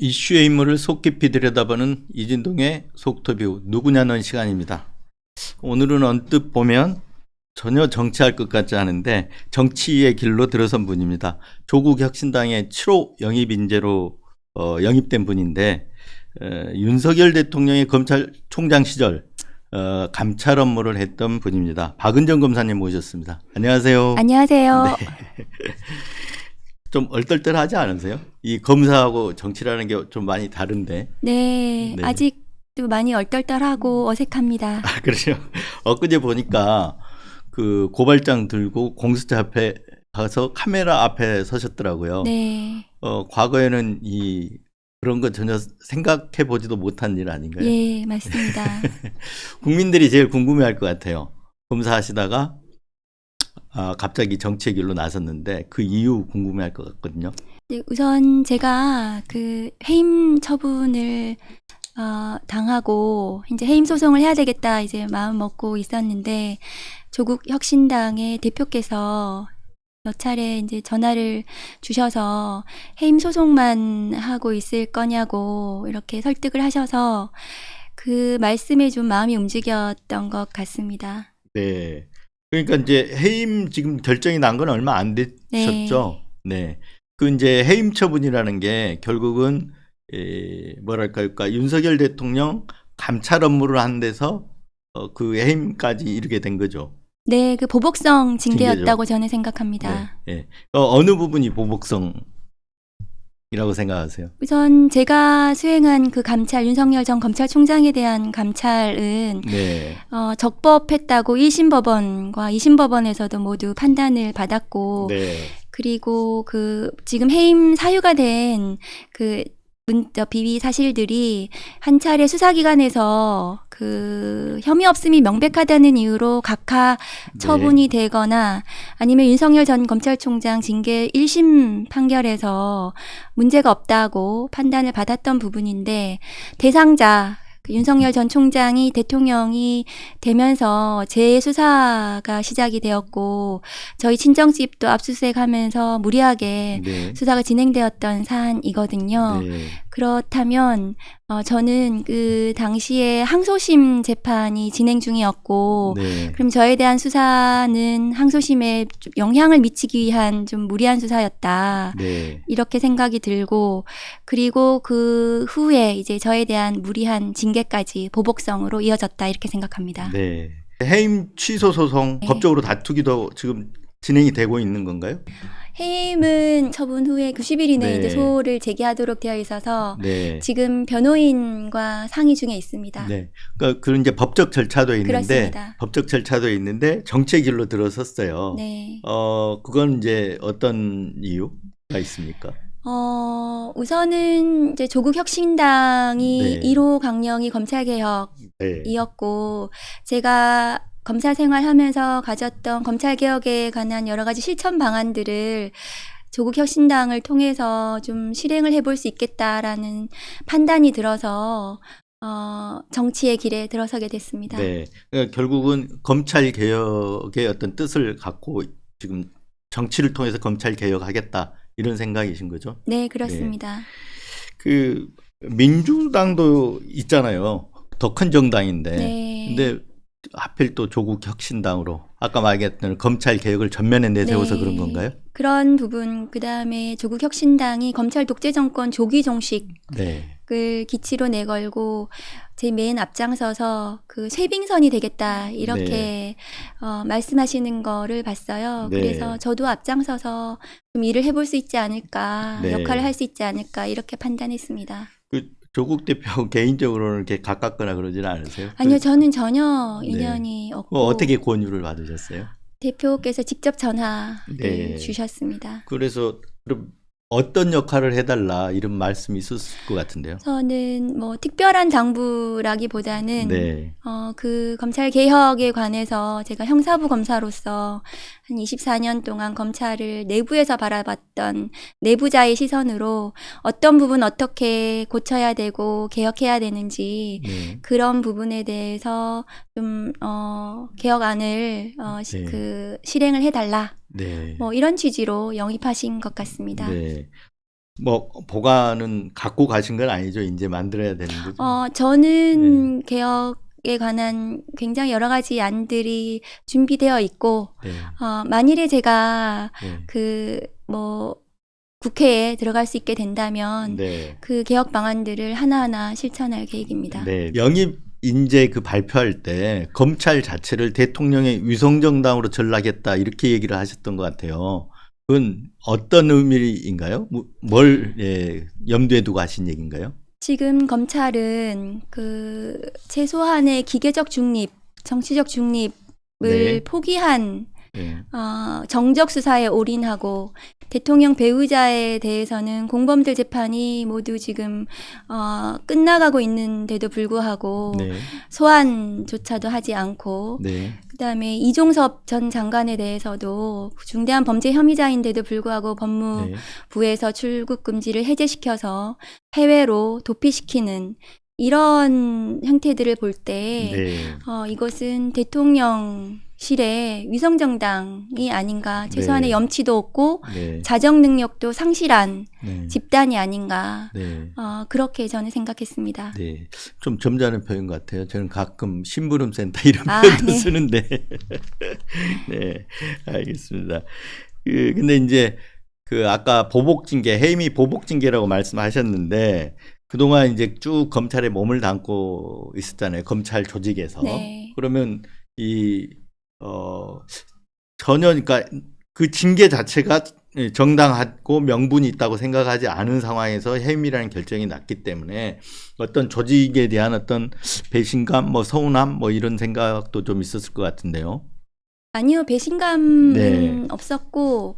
이슈의 인물을 속 깊이 들여다보는 이진동의 속터뷰 누구냐는 시간입니다. 오늘은 언뜻 보면 전혀 정치할 것 같지 않은데 정치의 길로 들어선 분입니다. 조국 혁신당의 7호 영입 인재로 영입된 분인데 윤석열 대통령의 검찰총장 시절 감찰 업무를 했던 분입니다. 박은정 검사님 모셨습니다. 안녕하세요. 안녕하세요. 네. 좀 얼떨떨하지 않으세요? 이 검사하고 정치라는 게 좀 많이 다른데. 네, 네. 아직도 많이 얼떨떨하고 어색합니다. 아, 그러죠. 엊그제 보니까 그 고발장 들고 공수처 앞에 가서 카메라 앞에 서셨더라고요. 네, 과거에는 그런 거 전혀 생각해 보지도 못한 일 아닌가요? 예, 맞습니다. 국민들이 제일 궁금해할 것 같아요. 검사하시다가 갑자기 정치의 길로 나섰는데 그 이유 궁금해할 것 같거든요. 네, 우선 제가 그 해임 처분을 당하고 이제 해임 소송을 해야 되겠다 이제 마음 먹고 있었는데 조국 혁신당의 대표께서 몇 차례 이제 전화를 주셔서 해임 소송만 하고 있을 거냐고 이렇게 설득을 하셔서 그 말씀에 좀 마음이 움직였던 것 같습니다. 네. 그러니까 이제 해임 지금 결정이 난 건 얼마 안 됐었죠. 네. 그 이제 해임 처분이라는 게 결국은 뭐랄까요? 그러니까 윤석열 대통령 감찰 업무를 한 데서 그 해임까지 이르게 된 거죠. 네, 그 보복성 징계였다고 징계죠. 저는 생각합니다. 네. 네. 어느 부분이 보복성이라고 생각하세요? 우선 제가 수행한 그 감찰, 윤석열 전 검찰총장에 대한 감찰은 네. 적법했다고 1심 법원과 2심 법원에서도 모두 판단을 받았고, 네. 그리고 그 지금 해임 사유가 된 그 비위 사실들이 한 차례 수사기관에서 그 혐의 없음이 명백하다는 이유로 각하 처분이 되거나 아니면 윤석열 전 검찰총장 징계 1심 판결에서 문제가 없다고 판단을 받았던 부분인데 대상자 윤석열 전 총장이 대통령이 되면서 재수사가 시작이 되었고 저희 친정집도 압수수색하면서 무리하게 네. 수사가 진행되었던 사안이거든요. 네. 그렇다면 저는 그 당시에 항소심 재판이 진행 중이었고 네. 그럼 저에 대한 수사는 항소심에 좀 영향을 미치기 위한 좀 무리한 수사였다. 네. 이렇게 생각이 들고 그리고 그 후에 이제 저에 대한 무리한 징계까지 보복성으로 이어졌다 이렇게 생각합니다. 네. 해임 취소 소송 네. 법적으로 다투기도 지금 진행이 되고 있는 건가요? 해임은 처분 후에 90일 이내에 네. 이제 소를 제기하도록 되어 있어서 네. 지금 변호인과 상의 중에 있습니다. 네. 그러니까 그런 이제 법적 절차도 있는데 그렇습니다. 법적 절차도 있는데 정치의 길로 들어섰어요. 네. 그건 이제 어떤 이유가 있습니까? 우선은 이제 조국 혁신당이 네. 1호 강령이 검찰개혁이었고 네. 제가 검사 생활하면서 가졌던 검찰개혁에 관한 여러 가지 실천 방안들을 조국 혁신당을 통해서 좀 실행을 해볼 수 있겠다라는 판단이 들어서 정치의 길에 들어서게 됐습니다. 네. 그러니까 결국은 검찰 개혁의 어떤 뜻을 갖고 지금 정치를 통해서 검찰 개혁하겠다 이런 생각이신 거죠? 네, 그렇습니다. 그 민주당도 있잖아요. 더 큰 정당인데. 네. 근데 하필 또 조국 혁신당으로 아까 말했던 검찰 개혁을 전면에 내세워서 네. 그런 건가요? 그런 부분, 그 다음에 조국 혁신당이 검찰 독재 정권 조기 종식을 네. 기치로 내걸고 제 맨 앞장서서 그 쇄빙선이 되겠다 이렇게 말씀하시는 거를 봤어요. 네. 그래서 저도 앞장서서 좀 일을 해볼 수 있지 않을까, 네. 역할을 할 수 있지 않을까 이렇게 판단했습니다. 그 조국 대표 개인적으로는 이렇게 가깝거나 그러지는 않으세요? 아니요, 저는 전혀 네. 인연이 없고 어떻게 권유를 받으셨어요? 대표께서 직접 전화를 네. 주셨습니다. 그래서 그럼 어떤 역할을 해달라 이런 말씀이 있었을 것 같은데요. 저는 뭐 특별한 당부라기보다는 네. 그 검찰 개혁에 관해서 제가 형사부 검사로서 한 24년 동안 검찰을 내부에서 바라봤던 내부자의 시선으로 어떤 부분 어떻게 고쳐야 되고 개혁해야 되는지 네. 그런 부분에 대해서 좀 개혁안을 네. 실행을 해달라 네. 뭐 이런 취지로 영입하신 것 같습니다. 네. 뭐 보관은 갖고 가신 건 아니죠. 이제 만들어야 되는 거죠. 저는 개혁에 관한 굉장히 여러 가지 안들이 준비되어 있고, 네. 만일에 제가 네. 국회에 들어갈 수 있게 된다면 네. 그 개혁 방안들을 하나하나 실천할 계획입니다. 네. 영입 인재 그 발표할 때 검찰 자체를 대통령의 위성정당으로 전락했다 이렇게 얘기를 하셨던 것 같아요. 그건 어떤 의미인가요? 뭘 염두에 두고 하신 얘기인가요? 지금 검찰은 그 최소한의 기계적 중립, 정치적 중립을 네. 포기한 네. 정적 수사에 올인하고 대통령 배우자에 대해서는 공범들 재판이 모두 지금 끝나가고 있는데도 불구하고 네. 소환조차도 하지 않고 네. 그다음에 이종섭 전 장관에 대해서도 중대한 범죄 혐의자인데도 불구하고 네. 법무부에서 출국 금지를 해제시켜서 해외로 도피시키는 이런 형태들을 볼 때 네. 이것은 대통령실의 위성정당이 아닌가, 최소한의 네. 염치도 없고 네. 자정 능력도 상실한 네. 집단이 아닌가, 네. 그렇게 저는 생각했습니다. 네. 좀 점잖은 표현 같아요. 저는 가끔 심부름센터 이런 아, 표현도 네. 쓰는데. 네. 알겠습니다. 근데 이제 그 아까 보복징계, 해임이 보복징계라고 말씀하셨는데 그동안 이제 쭉 검찰에 몸을 담고 있었잖아요. 검찰 조직에서. 네. 그러면 전혀 그러니까 그 징계 자체가 정당하고 명분이 있다고 생각하지 않은 상황에서 해임이라는 결정이 났기 때문에 어떤 조직에 대한 어떤 배신감, 뭐 서운함, 뭐 이런 생각도 좀 있었을 것 같은데요. 아니요, 배신감은 네. 없었고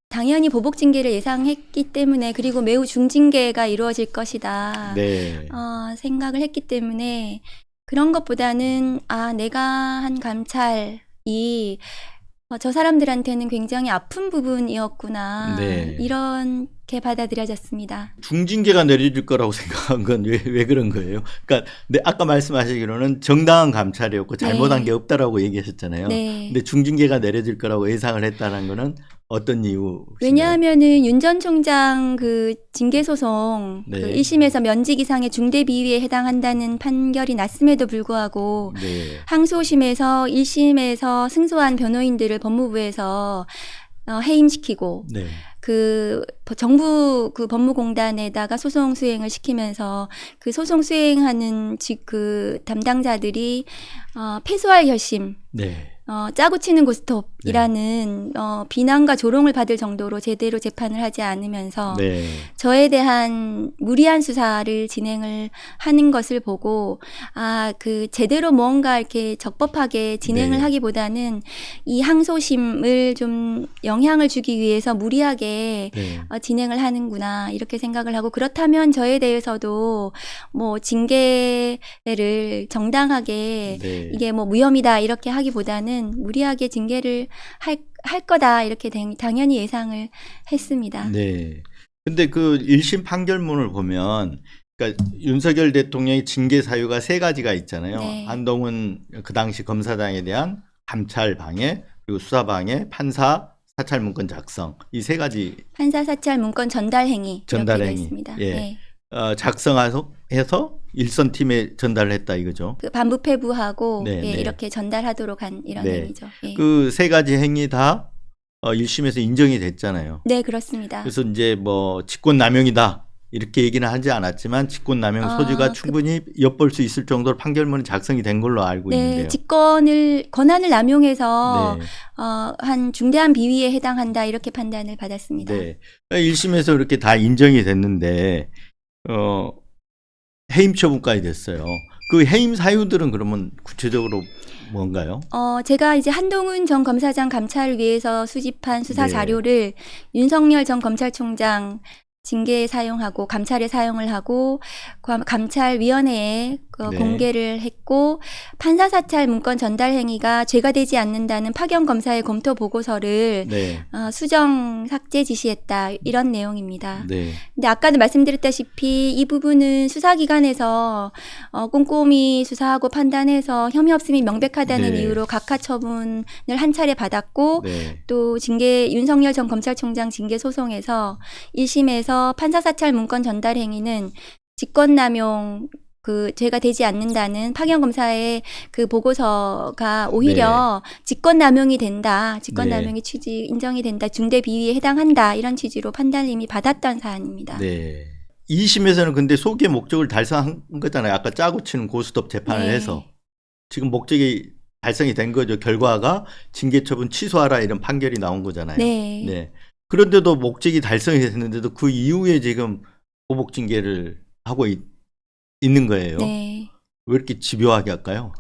당연히 보복징계를 예상했기 때문에, 그리고 매우 중징계가 이루어질 것이다 네. 생각을 했기 때문에, 그런 것보다는 내가 한 감찰이 저 사람들한테는 굉장히 아픈 부분이었구나, 네. 이렇게 받아들여졌습니다. 중징계가 내려질 거라고 생각한 건 왜 그런 거예요? 그러니까 아까 말씀하시기로는 정당한 감찰이었고 잘못한 네. 게 없다라고 얘기하셨잖아요. 네. 근데 중징계가 내려질 거라고 예상을 했다는 거는 어떤 이유? 왜냐하면은 윤 전 총장 그 징계 소송 네. 그 1심에서 면직 이상의 중대 비위에 해당한다는 판결이 났음에도 불구하고 네. 항소심에서 1심에서 승소한 변호인들을 법무부에서 해임시키고 네. 그 정부 그 법무공단에다가 소송 수행을 시키면서 그 소송 수행하는 그 담당자들이 패소할 결심, 네. 짜고 치는 고스톱이라는 비난과 조롱을 받을 정도로 제대로 재판을 하지 않으면서 네. 저에 대한 무리한 수사를 진행을 하는 것을 보고 그 제대로 뭔가 이렇게 적법하게 진행을 네. 하기보다는 이 항소심을 좀 영향을 주기 위해서 무리하게 네. 진행을 하는구나, 이렇게 생각을 하고, 그렇다면 저에 대해서도 뭐 징계를 정당하게 네. 이게 뭐 무혐의다 이렇게 하기보다는 무리하게 징계를 할 거다, 이렇게 당연히 예상을 했습니다. 네. 근데 그 1심 판결문을 보면 그러니까 윤석열 대통령의 징계 사유가 3가지가 있잖아요. 네. 한동훈 그 당시 검사장에 대한 감찰 방해, 그리고 수사 방해, 판사 사찰 문건 작성, 이 3가지 판사 사찰 문건 전달 행위 전달 이렇게 되어 행위. 있습니다. 예. 네. 작성해서 일선 팀에 전달을 했다 이거죠. 그 반부패부하고 네, 네. 이렇게 전달하도록 한 이런 네. 행위죠. 예. 그 3가지 행위 다 1심에서 인정이 됐잖아요. 네, 그렇습니다. 그래서 이제 뭐 직권남용이다 이렇게 얘기는 하지 않았지만 직권남용 소지가 충분히 엿볼 수 있을 정도로 판결문이 작성이 된 걸로 알고 있는데요. 권한을 남용해서 네. 한 중대한 비위에 해당한다, 이렇게 판단을 받았습니다. 네. 1심에서 이렇게 다 인정이 됐는데 해임 처분까지 됐어요. 그 해임 사유들은 그러면 구체적으로 뭔가요? 제가 이제 한동훈 전 검사장 감찰을 위해서 수집한 수사 네. 자료를 윤석열 전 검찰총장 징계에 사용하고 감찰에 사용을 하고 감찰위원회에 네. 공개를 했고, 판사 사찰 문건 전달 행위가 죄가 되지 않는다는 파견 검사의 검토 보고서를 네. 수정 삭제 지시했다, 이런 내용입니다. 네. 근데 아까도 말씀드렸다시피 이 부분은 수사기관에서 꼼꼼히 수사하고 판단해서 혐의 없음이 명백하다는 네. 이유로 각하 처분을 한 차례 받았고, 네. 또 윤석열 전 검찰총장 징계 소송에서 1심에서 그래서 판사사찰 문건 전달 행위는 직권남용 그 죄가 되지 않는다는 파견 검사의 그 보고서가 오히려 직권남용이 된다, 직권남용의 취지 인정이 된다, 중대 비위에 해당한다 이런 취지로 판단을 이미 받았던 사안입니다. 네. 2심에서는 근데 소기의 목적을 달성한 거잖아요. 아까 짜고 치는 고스톱 재판을 네. 해서 지금 목적이 달성이 된 거죠. 결과가 징계 처분 취소하라 이런 판결이 나온 거잖아요. 네. 네. 그런데도 목적이 달성이 됐는데도 그 이후에 지금 보복 징계를 하고 있는 거예요. 네. 왜 이렇게 집요하게 할까요?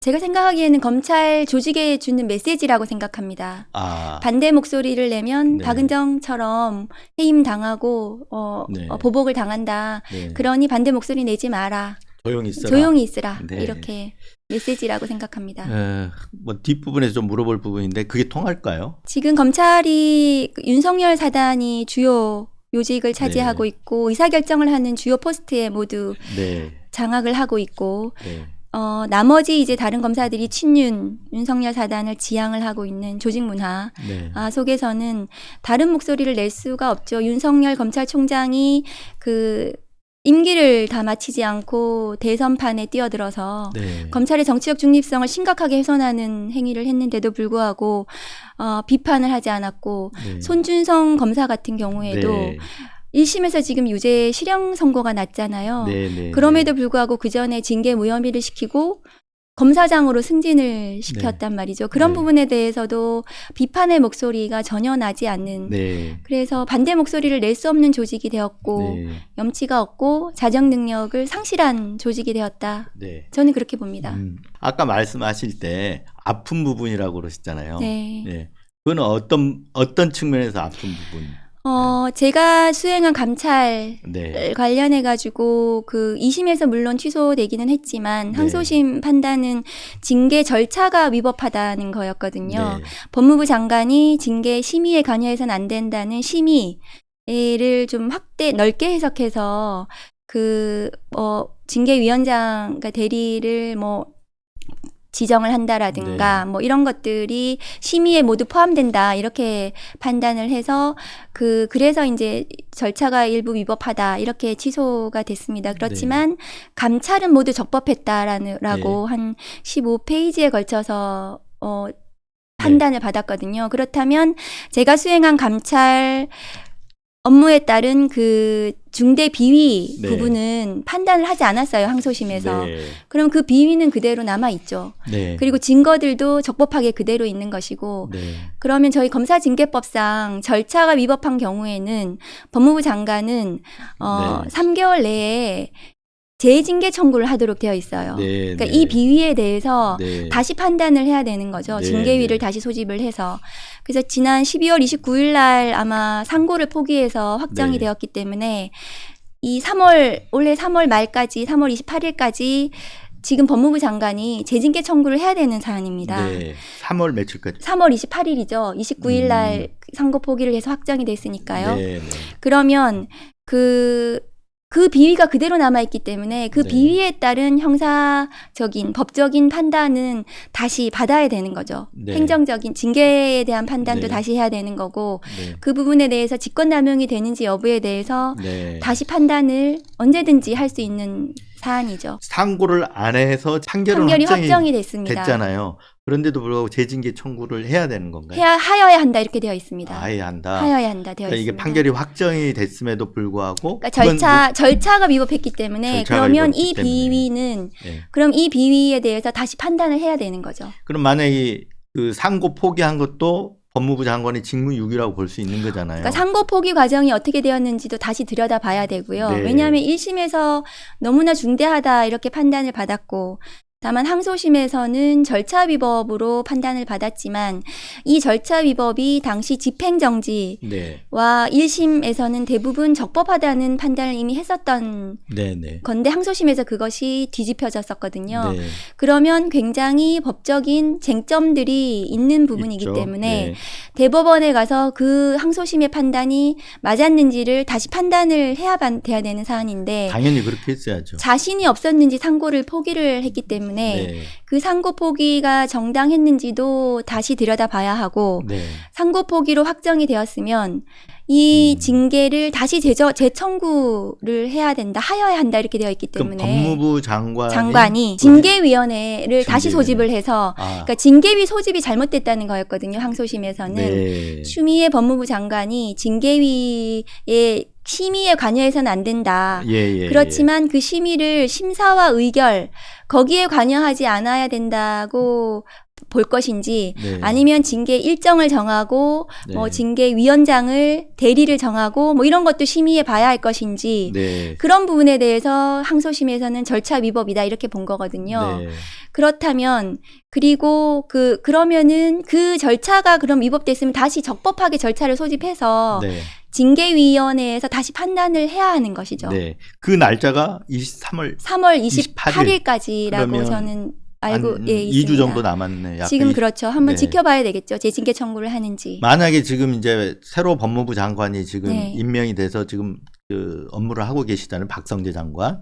제가 생각하기에는 검찰 조직에 주는 메시지라고 생각합니다. 아, 반대 목소리를 내면 네. 박은정처럼 해임 당하고 네. 보복을 당한다. 네. 그러니 반대 목소리 내지 마라. 조용히 있어라. 조용히 있으라. 네. 이렇게 메시지라고 생각합니다. 뭐 뒷부분에서 좀 물어볼 부분인데 그게 통할까요? 지금 검찰이 그 윤석열 사단이 주요 요직을 차지하고 있고 의사결정을 하는 주요 포스트에 모두 네. 장악을 하고 있고 네. 나머지 이제 다른 검사들이 윤석열 사단을 지향을 하고 있는 조직 문화 네. 속에서는 다른 목소리를 낼 수가 없죠. 윤석열 검찰총장이 그 임기를 다 마치지 않고 대선판에 뛰어들어서 네. 검찰의 정치적 중립성을 심각하게 훼손하는 행위를 했는데도 불구하고 비판을 하지 않았고 네. 손준성 검사 같은 경우에도 네. 1심에서 지금 유죄 실형 선고가 났잖아요. 네. 네. 그럼에도 불구하고 그 전에 징계 무혐의를 시키고 검사장으로 승진을 시켰단 말이죠. 그런 네. 부분에 대해서도 비판의 목소리가 전혀 나지 않는 네. 그래서 반대 목소리를 낼 수 없는 조직이 되었고 네. 염치가 없고 자정 능력을 상실한 조직이 되었다. 네. 저는 그렇게 봅니다. 아까 말씀하실 때 아픈 부분이라고 그러셨잖아요. 네. 네. 그건 어떤 측면에서 아픈 부분? 제가 수행한 감찰 네. 관련해 가지고 그 2심에서 물론 취소되기는 했지만 네. 항소심 판단은 징계 절차가 위법하다는 거였거든요. 네. 법무부 장관이 징계 심의에 관여해서는 안 된다는 심의를 좀 넓게 해석해서 징계위원장, 그러니까 대리를 지정을 한다라든가 이런 것들이 심의에 모두 포함된다 이렇게 판단을 해서 그래서 이제 절차가 일부 위법하다 이렇게 취소가 됐습니다. 그렇지만 감찰은 모두 적법했다라고 한 15페이지에 걸쳐서 판단을 받았거든요. 그렇다면 제가 수행한 감찰 업무에 따른 그 중대 비위 부분은 판단을 하지 않았어요. 항소심에서. 네. 그럼 그 비위는 그대로 남아있죠. 네. 그리고 증거들도 적법하게 그대로 있는 것이고 네. 그러면 저희 검사징계법상 절차가 위법한 경우에는 법무부 장관은 3개월 내에 재징계 청구를 하도록 되어 있어요. 네. 그러니까 이 비위에 대해서 네. 다시 판단을 해야 되는 거죠. 네. 징계위를 다시 소집을 해서. 그래서 지난 12월 29일 날 아마 상고를 포기해서 확정이 되었기 때문에 올해 3월 말까지 3월 28일까지 지금 법무부 장관이 재징계 청구를 해야 되는 사안입니다. 네. 3월 며칠까지? 3월 28일이죠. 29일 날 상고 포기를 해서 확정이 됐으니까요. 네. 그러면 그 비위가 그대로 남아있기 때문에 그 비위에 따른 형사적인 법적인 판단은 다시 받아야 되는 거죠. 행정적인 징계에 대한 판단도 다시 해야 되는 거고 그 부분에 대해서 직권남용이 되는지 여부에 대해서 다시 판단을 언제든지 할 수 있는 사안이죠. 상고를 안 해서 판결이 확정이 됐습니다. 됐잖아요. 그런데도 불구하고 재징계 청구를 해야 되는 건가요? 하여야 한다 이렇게 되어 있습니다. 하여야 한다. 하여야 한다 되어 그러니까 있습니다. 이게 판결이 확정이 됐음에도 불구하고 그러니까 절차가 위법했기 때문에 그러면 이 비위는 그럼 이 비위에 대해서 다시 판단을 해야 되는 거죠. 그럼 만약에 그 상고 포기한 것도 법무부 장관의 직무유기라고 볼 수 있는 거잖아요. 그러니까 상고 포기 과정이 어떻게 되었는지도 다시 들여다봐야 되고요. 네. 왜냐하면 1심에서 너무나 중대하다 이렇게 판단을 받았고 다만 항소심에서는 절차 위법으로 판단을 받았지만 이 절차 위법이 당시 집행정지와 1심에서는 대부분 적법하다는 판단을 이미 했었던 건데 항소심에서 그것이 뒤집혀졌었거든요. 그러면 굉장히 법적인 쟁점들이 있는 부분이기 때문에 대법원에 가서 그 항소심의 판단이 맞았는지를 다시 판단을 해야 돼야 되는 사안인데 당연히 그렇게 했어야죠. 자신이 없었는지 상고를 포기를 했기 때문에 그 상고 포기가 정당했는지도 다시 들여다봐야 하고 상고 포기로 확정이 되었으면 이 징계를 다시 재청구를 해야 된다, 하여야 한다 이렇게 되어 있기 그럼 때문에 법무부 장관이 징계위원회를 다시 소집을 해서 그러니까 징계위 소집이 잘못됐다는 거였거든요. 항소심에서는 네. 추미애 법무부 장관이 징계위의 심의에 관여해서는 안 된다. 그렇지만 그 심의를 심사와 의결 거기에 관여하지 않아야 된다고 볼 것인지 네. 아니면 징계 일정을 정하고 네. 뭐 징계위원장을 대리를 정하고 뭐 이런 것도 심의해 봐야 할 것인지 네. 그런 부분에 대해서 항소심에서는 절차 위법이다 이렇게 본 거거든요. 네. 그렇다면 그리고 그러면은 그 절차가 그럼 위법됐으면 다시 적법하게 절차를 소집해서 네. 징계위원회에서 다시 판단을 해야 하는 것이죠. 네. 그 날짜가 3월 28일까지라고 그러면 저는 알고 한 예, 2주 있습니다. 정도 남았네. 지금 그렇죠. 한번 네. 지켜봐야 되겠죠. 재징계 청구를 하는지. 만약에 지금 이제 새로 법무부 장관이 지금 네. 임명이 돼서 지금 그 업무를 하고 계시다는 박성재 장관,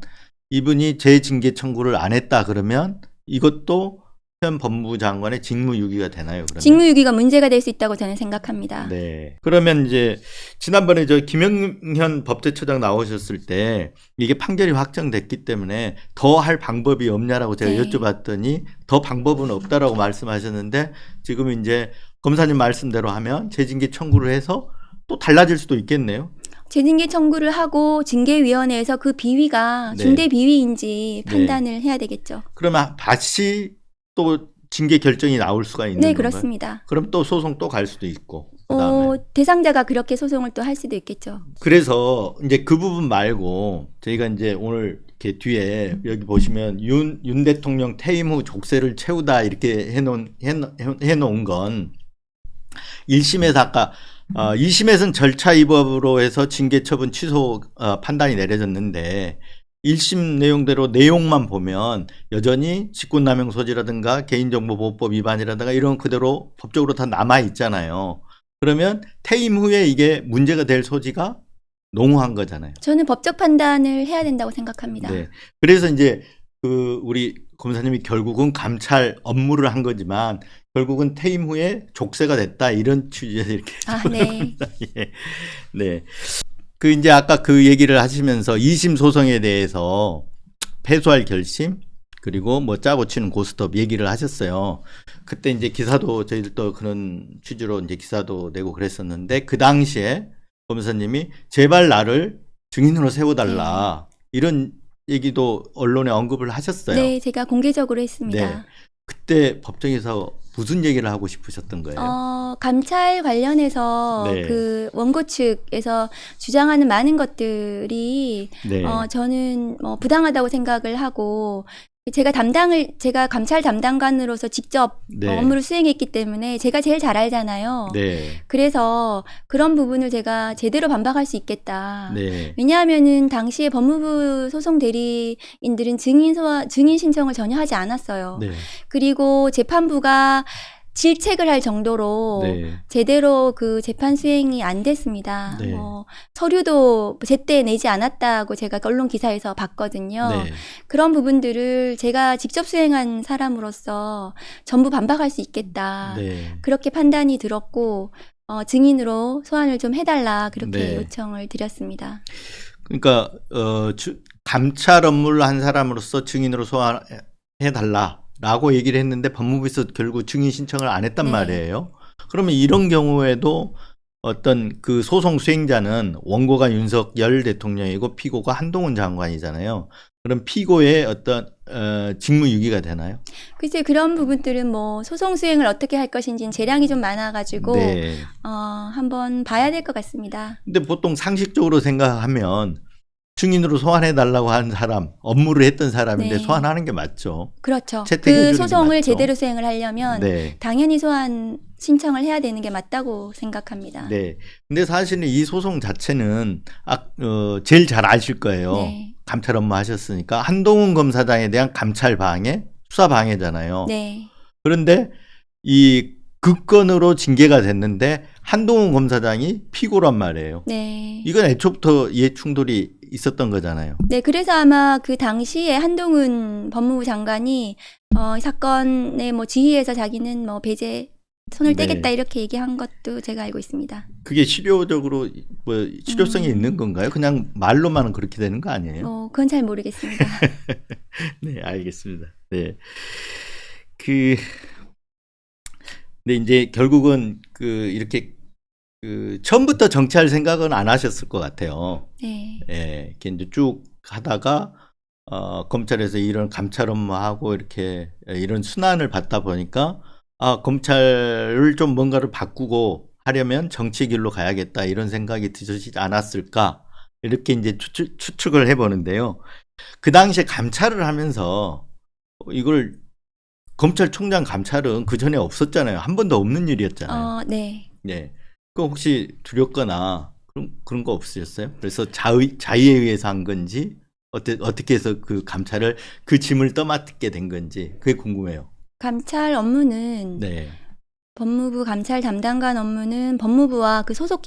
이분이 재징계 청구를 안 했다 그러면 이것도 현 법무부 장관의 직무유기가 되나요? 그러면? 직무유기가 문제가 될 수 있다고 저는 생각합니다. 네. 그러면 이제 지난번에 저 김영현 법제처장 나오셨을 때 이게 판결이 확정됐기 때문에 더 할 방법이 없냐라고 제가 네. 여쭤봤더니 더 방법은 없다라고 말씀하셨는데 지금 이제 검사님 말씀대로 하면 재징계 청구를 해서 또 달라질 수도 있겠네요. 재징계 청구를 하고 징계위원회에서 그 비위가 네. 중대 비위인지 네. 판단을 해야 되겠죠. 그러면 다시 또 징계 결정이 나올 수가 있는 네, 건가요? 그렇습니다. 그럼 또 소송 또 갈 수도 있고. 그다음에. 대상자가 그렇게 소송을 또 할 수도 있겠죠. 그래서 이제 그 부분 말고 저희가 이제 오늘 이렇게 뒤에 여기 보시면 윤 대통령 퇴임 후 족쇄를 채우다 이렇게 해놓은 건 1심에서 아까 2심에서는 절차 위법으로 해서 징계 처분 취소 판단이 내려졌는데 1심 내용대로 내용만 보면 여전히 직권남용 소지라든가 개인정보보호법 위반이라든가 이런 그대로 법적으로 다 남아 있잖아요. 그러면 퇴임 후에 이게 문제가 될 소지가 농후한 거잖아요. 저는 법적 판단을 해야 된다고 생각합니다. 네. 그래서 이제 그 우리 검사님이 결국은 감찰 업무를 한 거지만 결국은 퇴임 후에 족쇄가 됐다 이런 취지에서 이렇게. 네. 예. 네. 그 이제 아까 그 얘기를 하시면서 2심 소송에 대해서 패소할 결심 그리고 뭐 짜고 치는 고스톱 얘기를 하셨어요. 그때 이제 기사도 저희들도 그런 취지로 이제 기사도 내고 그랬었는데 그 당시에 검사님이 제발 나를 증인으로 세워달라 이런 얘기도 언론에 언급을 하셨어요. 네, 제가 공개적으로 했습니다. 네. 그때 법정에서 무슨 얘기를 하고 싶으셨던 거예요? 감찰 관련해서 네. 그 원고 측에서 주장하는 많은 것들이 네. 저는 뭐 부당하다고 생각을 하고 제가 감찰 담당관으로서 직접 네. 업무를 수행했기 때문에 제가 제일 잘 알잖아요. 네. 그래서 그런 부분을 제가 제대로 반박할 수 있겠다. 네. 왜냐하면은 당시에 법무부 소송 대리인들은 증인 신청을 전혀 하지 않았어요. 네. 그리고 재판부가 질책을 할 정도로 네. 제대로 그 재판 수행이 안 됐습니다. 네. 서류도 제때 내지 않았다고 제가 언론 기사에서 봤거든요. 네. 그런 부분들을 제가 직접 수행한 사람으로서 전부 반박할 수 있겠다. 네. 그렇게 판단이 들었고 증인으로 소환을 좀 해달라 그렇게 네. 요청을 드렸습니다. 그러니까 감찰 업무를 한 사람으로서 증인으로 소환해달라라고 얘기를 했는데 법무부에서 결국 증인 신청을 안 했단 네. 말이에요. 그러면 이런 경우에도 어떤 그 소송 수행자는 원고가 윤석열 대통령이고 피고가 한동훈 장관이잖아요. 그럼 피고의 어떤 직무유기가 되나요? 글쎄 그런 부분들은 뭐 소송 수행을 어떻게 할 것인지는 재량이 좀 많아가지고 네. 한번 봐야 될 것 같습니다. 근데 보통 상식적으로 생각하면 증인으로 소환해달라고 한 사람, 업무를 했던 사람인데 네. 소환하는 게 맞죠. 그렇죠. 채택해 주는 그 게 소송을 맞죠. 제대로 수행을 하려면 네. 당연히 소환 신청을 해야 되는 게 맞다고 생각합니다. 네. 근데 사실은 이 소송 자체는 제일 잘 아실 거예요. 네. 감찰 업무 하셨으니까 한동훈 검사장에 대한 감찰 방해, 수사 방해잖아요. 네. 그런데 이 그 건으로 징계가 됐는데 한동훈 검사장이 피고란 말이에요. 네. 이건 애초부터 이해 충돌이 있었던 거잖아요. 네, 그래서 아마 그 당시에 한동훈 법무부 장관이 사건의 뭐 지휘에서 자기는 뭐 배제 손을 네. 떼겠다 이렇게 얘기한 것도 제가 알고 있습니다. 그게 실효적으로 뭐 실효성이 있는 건가요? 그냥 말로만 그렇게 되는 거 아니에요? 그건 잘 모르겠습니다. 네, 알겠습니다. 네. 근데 이제 결국은 이렇게 처음부터 정치할 생각은 안 하셨을 것 같아요. 네. 예, 이렇게 이제 쭉 하다가 검찰에서 이런 감찰 업무하고 이렇게 이런 순환을 받다 보니까 검찰을 좀 뭔가를 바꾸고 하려면 정치 길로 가야겠다 이런 생각이 드시지 않았을까 이렇게 이제 추측을 해보는데요. 그 당시에 감찰을 하면서 이걸 검찰총장 감찰은 그 전에 없었잖아요. 한 번도 없는 일이었잖아요. 네. 네. 그 혹시 두렵거나 그런 거 없으셨어요? 그래서 자의에 의해서 한 건지 어떻게 해서 그 감찰을 그 짐을 떠맡게 된 건지 그게 궁금해요. 감찰 업무는 네. 법무부 감찰 담당관 업무는 법무부와 그 소속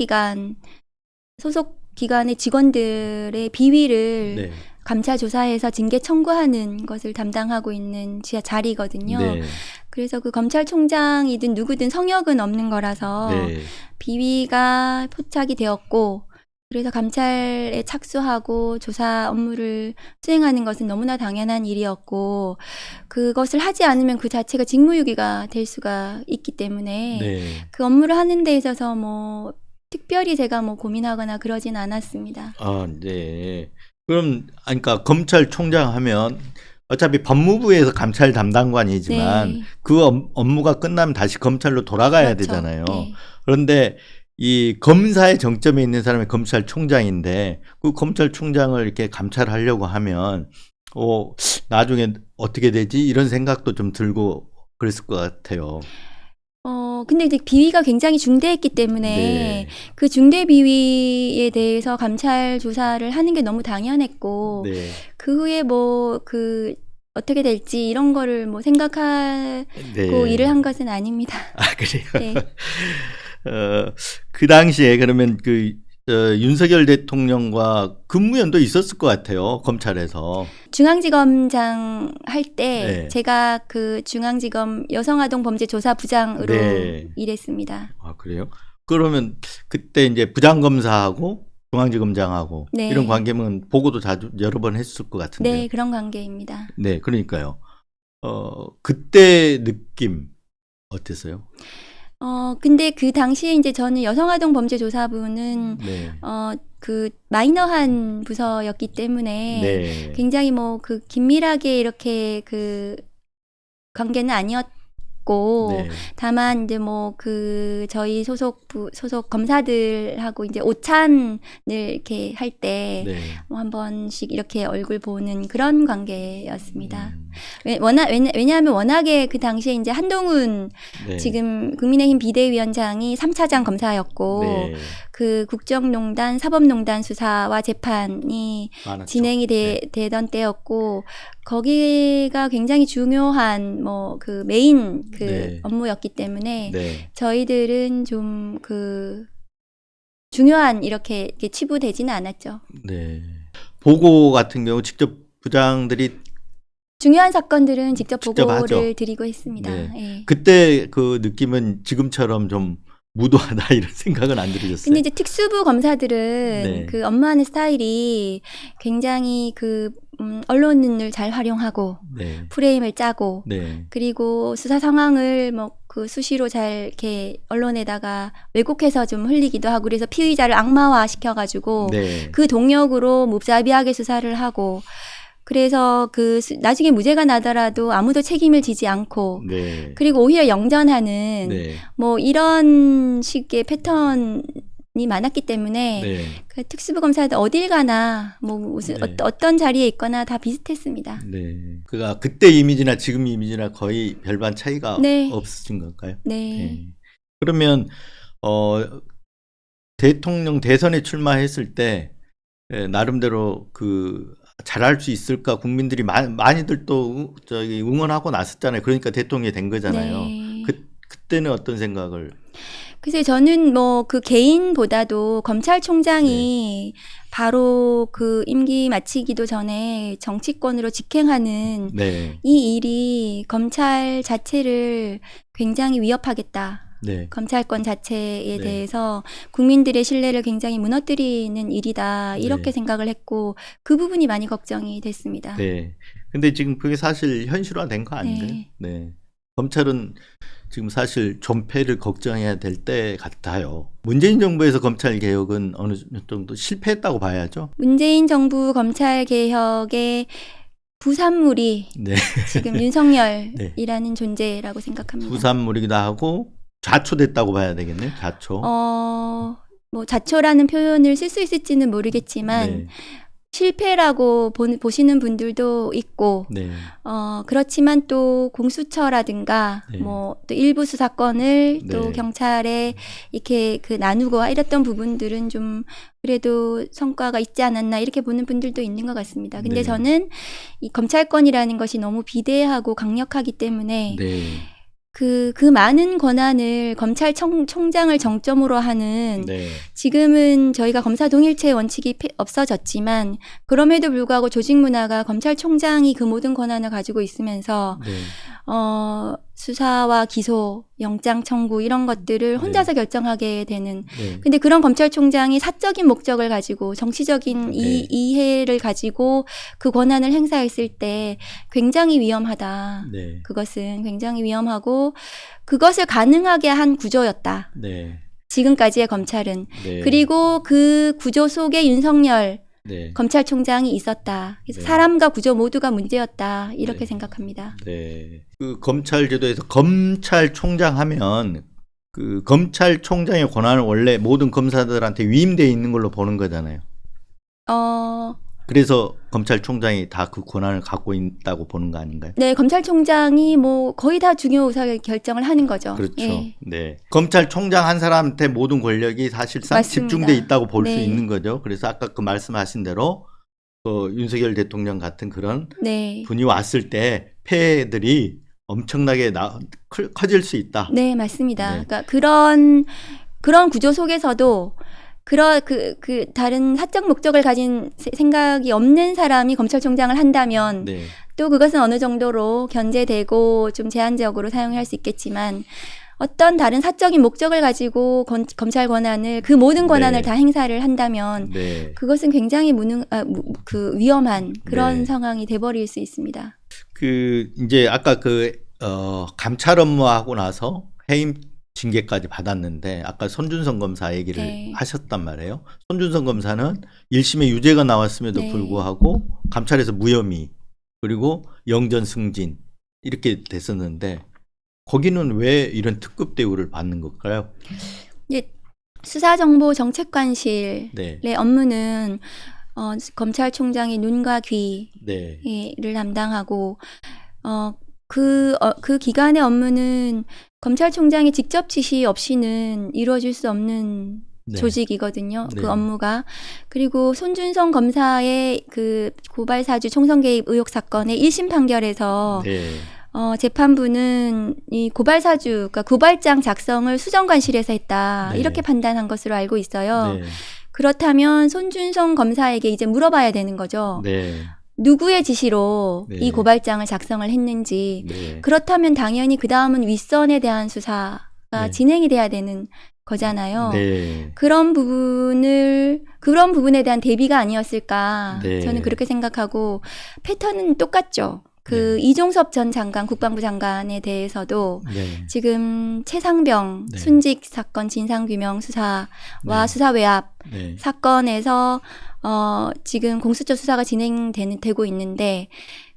기관의 직원들의 비위를 네. 감찰 조사해서 징계 청구하는 것을 담당하고 있는 자리거든요. 네. 그래서 그 검찰총장이든 누구든 성역은 없는 거라서 네. 비위가 포착이 되었고 그래서 감찰에 착수하고 조사 업무를 수행하는 것은 너무나 당연한 일이었고 그것을 하지 않으면 그 자체가 직무유기가 될 수가 있기 때문에 네. 그 업무를 하는 데 있어서 뭐 특별히 제가 뭐 고민하거나 그러진 않았습니다. 네. 그럼 그러니까 검찰총장 하면 어차피 법무부에서 감찰 담당관이지만 네. 그 업무가 끝나면 다시 검찰로 돌아가야 그렇죠. 되잖아요. 네. 그런데 이 검사의 정점에 있는 사람이 검찰총장인데 그 검찰총장을 이렇게 감찰하려고 하면 나중에 어떻게 되지? 이런 생각도 좀 들고 그랬을 것 같아요. 근데 이제 비위가 굉장히 중대했기 때문에 네. 그 중대 비위에 대해서 감찰 조사를 하는 게 너무 당연했고 네. 그 후에 뭐 어떻게 될지 이런 거를 뭐 생각하고 네. 일을 한 것은 아닙니다. 그래요? 네. 그 당시에 그러면 윤석열 대통령과 근무연도 있었을 것 같아요. 검찰에서. 중앙지검장 할 때 네. 제가 그 중앙지검 여성아동범죄조사부장으로 네. 일했습니다. 그래요? 그러면 그때 이제 부장검사하고 중앙지검장하고 네. 이런 관계면 보고도 여러 번 했을 것 같은데요. 네, 그런 관계입니다. 네, 그러니까요. 그때 느낌 어땠어요? 근데 그 당시에 이제 저는 여성아동범죄조사부는 네. 그 마이너한 부서였기 때문에 네. 굉장히 뭐 그 긴밀하게 이렇게 그 관계는 아니었고 네. 다만 이제 뭐 저희 소속 검사들하고 이제 오찬을 이렇게 할 때 네. 뭐 한 번씩 이렇게 얼굴 보는 그런 관계였습니다. 음. 왜냐하면 워낙에 그 당시에 이제 한동훈 네. 지금 국민의힘 비대위원장이 3차장 검사였고 네. 그 국정농단, 사법농단 수사와 재판이 많았죠. 진행이 되던 때였고 거기가 굉장히 중요한 뭐 그 메인 네. 업무였기 때문에 네. 저희들은 좀 중요한 이렇게 치부되지는 않았죠. 네. 보고 같은 경우 직접 부장들이 중요한 사건들은 직접 직접 보고를 하죠. 드리고 했습니다. 네. 예. 그때 그 느낌은 지금처럼 좀 무도하다 이런 생각은 안 들으셨어요? 근데 이제 특수부 검사들은 네. 그 업무하는 스타일이 굉장히 언론을 잘 활용하고 네. 프레임을 짜고 네. 그리고 수사 상황을 수시로 잘 이렇게 언론에다가 왜곡해서 좀 흘리기도 하고 그래서 피의자를 악마화 시켜가지고 네. 그 동력으로 무자비하게 수사를 하고 그래서 나중에 무죄가 나더라도 아무도 책임을 지지 않고 네. 그리고 오히려 영전하는 네. 뭐 이런 식의 패턴이 많았기 때문에 네. 그 특수부 검사들 어딜 가나 뭐 무슨 네. 어떤 자리에 있거나 다 비슷했습니다. 네. 그때 이미지나 지금 이미지나 거의 별반 차이가 네. 없으신 건가요? 네. 네. 그러면 대통령 대선에 출마했을 때 나름대로 잘할 수 있을까 국민들이 많이들 또 응원하고 나섰잖아요. 그러니까 대통령이 된 거잖아요. 네. 그때는 어떤 생각을? 글쎄 저는 뭐 개인보다도 검찰총장이 바로 임기 마치기도 전에 정치권으로 직행하는 네. 이 일이 검찰 자체를 굉장히 위협하겠다. 네. 검찰권 자체에 네. 대해서 국민들의 신뢰를 굉장히 무너뜨리는 일이다. 이렇게 네. 생각을 했고 그 부분이 많이 걱정이 됐습니다. 네. 근데 지금 그게 사실 현실화된 거 아닌가요? 네. 네. 검찰은 지금 사실 존폐를 걱정해야 될 때 같아요. 문재인 정부에서 검찰 개혁은 어느 정도 실패했다고 봐야죠. 문재인 정부 검찰 개혁의 부산물이 네. 지금 윤석열이라는 존재라고 생각합니다. 부산물이기도 하고 좌초됐다고 봐야 되겠네요. 좌초. 뭐 자초라는 표현을 쓸 수 있을지는 모르겠지만 네. 실패라고 보시는 분들도 있고 네. 그렇지만 또 공수처라든가 네. 뭐 또 일부 수사권을 또 네. 경찰에 이렇게 그 나누고 이랬던 부분들은 좀 그래도 성과가 있지 않았나 이렇게 보는 분들도 있는 것 같습니다. 근데 네. 저는 이 검찰권이라는 것이 너무 비대하고 강력하기 때문에 네. 그 많은 권한을 검찰총장을 정점으로 하는 네. 지금은 저희가 검사 동일체 원칙이 없어졌지만 그럼에도 불구하고 조직 문화가 검찰총장이 그 모든 권한을 가지고 있으면서 네. 수사와 기소, 영장 청구 이런 것들을 혼자서 결정하게 되는 네. 근데 그런 검찰총장이 사적인 목적을 가지고 정치적인 네. 이해를 가지고 그 권한을 행사했을 때 굉장히 위험하다. 네. 그것은 굉장히 위험하고 그것을 가능하게 한 구조였다. 네. 지금까지의 검찰은. 네. 그리고 그 구조 속에 윤석열 네. 검찰총장이 있었다. 그래서 네. 사람과 구조 모두가 문제였다. 이렇게 네. 생각합니다. 네. 그 검찰 제도에서 검찰총장 하면 그 검찰총장의 권한은 원래 모든 검사들한테 위임되어 있는 걸로 보는 거잖아요. 그래서 검찰총장이 다 그 권한을 갖고 있다고 보는 거 아닌가요? 네, 검찰총장이 뭐 거의 다 중요 의사 결정을 하는 거죠. 그렇죠. 예. 네. 검찰총장 한 사람한테 모든 권력이 사실상 맞습니다. 집중돼 있다고 볼 수 네. 있는 거죠. 그래서 아까 그 말씀하신 대로 윤석열 대통령 같은 그런 네. 분이 왔을 때 폐해들이 엄청나게 커질 수 있다. 네, 맞습니다. 네. 그러니까 그런 구조 속에서도 그 다른 사적 목적을 가진 생각이 없는 사람이 검찰총장을 한다면 네. 또 그것은 어느 정도로 견제되고 좀 제한적으로 사용할 수 있겠지만 어떤 다른 사적인 목적을 가지고 검찰 권한을 그 모든 권한을 네. 다 행사를 한다면 네. 그것은 굉장히 위험한 그런 네. 상황이 돼버릴 수 있습니다. 이제 아까 감찰 업무하고 나서 해임 징계까지 받았는데 아까 손준성 검사 얘기를 네. 하셨단 말이에요. 손준성 검사는 1심에 유죄가 나왔음에도 네. 불구하고 감찰에서 무혐의 그리고 영전 승진 이렇게 됐었는데 거기는 왜 이런 특급 대우를 받는 걸까요? 수사정보정책관실의 네. 업무는 검찰총장의 눈과 네. 귀를 담당하고 그 기관의 업무는 검찰총장의 직접 지시 없이는 이루어질 수 없는 네. 조직이거든요. 네. 그 업무가. 그리고 손준성 검사의 그 고발사주 총선 개입 의혹 사건의 1심 판결에서 네. 재판부는 이 고발사주, 그러니까 고발장 작성을 수정관실에서 했다. 네. 이렇게 판단한 것으로 알고 있어요. 네. 그렇다면 손준성 검사에게 이제 물어봐야 되는 거죠. 네. 누구의 지시로 네. 이 고발장을 작성을 했는지. 네. 그렇다면 당연히 그 다음은 윗선에 대한 수사가 네. 진행이 돼야 되는 거잖아요. 네. 그런 부분에 대한 대비가 아니었을까. 네. 저는 그렇게 생각하고 패턴은 똑같죠. 이종섭 전 장관, 국방부 장관에 대해서도 네. 지금 최상병 네. 순직 사건 진상규명 수사와 네. 수사 외압 네. 사건에서 지금 공수처 수사가 진행되고 있는데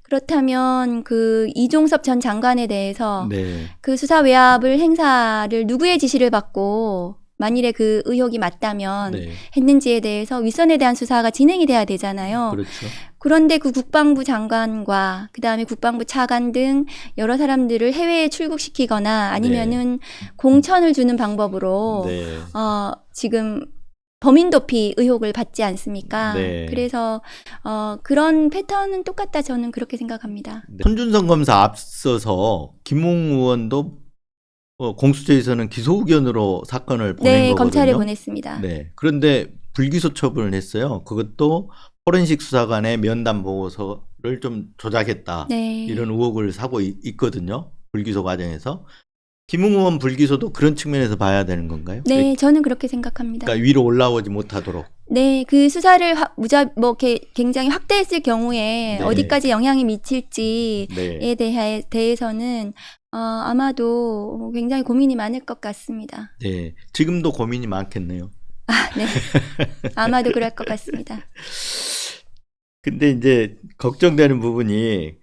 그렇다면 그 이종섭 전 장관에 대해서 네. 그 수사 외압을 행사를 누구의 지시를 받고 만일에 그 의혹이 맞다면 네. 했는지에 대해서 윗선에 대한 수사가 진행이 돼야 되잖아요. 그렇죠. 그런데 그 국방부 장관과 그다음에 국방부 차관 등 여러 사람들을 해외에 출국시키거나 아니면은 공천을 주는 방법으로 네. 지금 범인 도피 의혹을 받지 않습니까? 네. 그래서 그런 패턴은 똑같다 저는 그렇게 생각합니다. 네. 손준성 검사 앞서서 김웅 의원도 공수처에서는 기소 의견으로 사건을 보낸 네, 거거든요. 검찰에 보냈습니다. 네. 그런데 불기소 처분을 했어요. 그것도 포렌식 수사관의 면담 보고서를 좀 조작했다. 네. 이런 의혹을 사고 있거든요. 불기소 과정에서. 네. 의원 불기소도 그런 측면에서 봐야 되는 건가요? 네, 저는 그렇게 생각합니다. 그러니까 위로 올라오지 못하도록. 네, 그 수사를 굉장히 확대했을 경우에 네. 어디까지 영향이 미칠지에 네. 대해서는 아마도 굉장히 고민이 많을 것 같습니다. 네. 지금도 고민이 많겠네요. 네, 아마도 그럴 것 같습니다. 근데 이제 걱정되는 부분이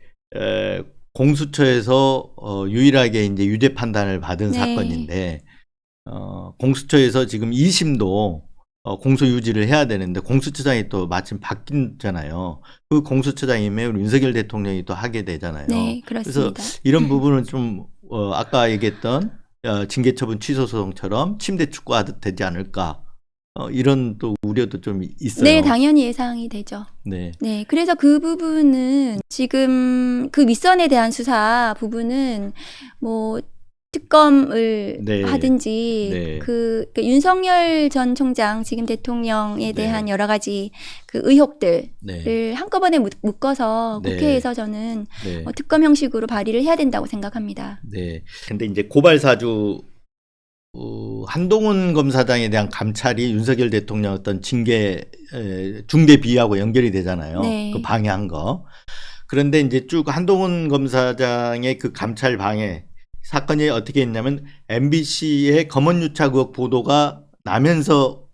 공수처에서 유일하게 이제 유죄 판단을 받은 네. 사건인데 공수처에서 지금 2심도 공소 유지를 해야 되는데 공수처장이 또 마침 바뀌잖아요. 그 공수처장이면 우리 윤석열 대통령이 또 하게 되잖아요. 네, 그렇습니다. 그래서 이런 부분은 좀 아까 얘기했던 징계처분 취소 소송처럼 침대 축구하듯 되지 않을까 이런 또 우려도 좀 있어요. 네, 당연히 예상이 되죠. 네. 네, 그래서 그 부분은 지금 그 윗선에 대한 수사 부분은 뭐 특검을 네. 하든지 네. 그 윤석열 전 총장 지금 대통령에 대한 네. 여러 가지 그 의혹들을 네. 한꺼번에 묶어서 네. 국회에서 저는 네. 특검 형식으로 발의를 해야 된다고 생각합니다. 네. 근데 이제 고발사주 한동훈 검사장에 대한 감찰이 윤석열 대통령 어떤 징계 중대 비하고 연결이 되잖아요. 네. 그 방해한 거. 그런데 이제 쭉 한동훈 검사장의 그 감찰 방해 사건이 어떻게 했냐면 MBC의 검언유착 의혹 보도가 나면서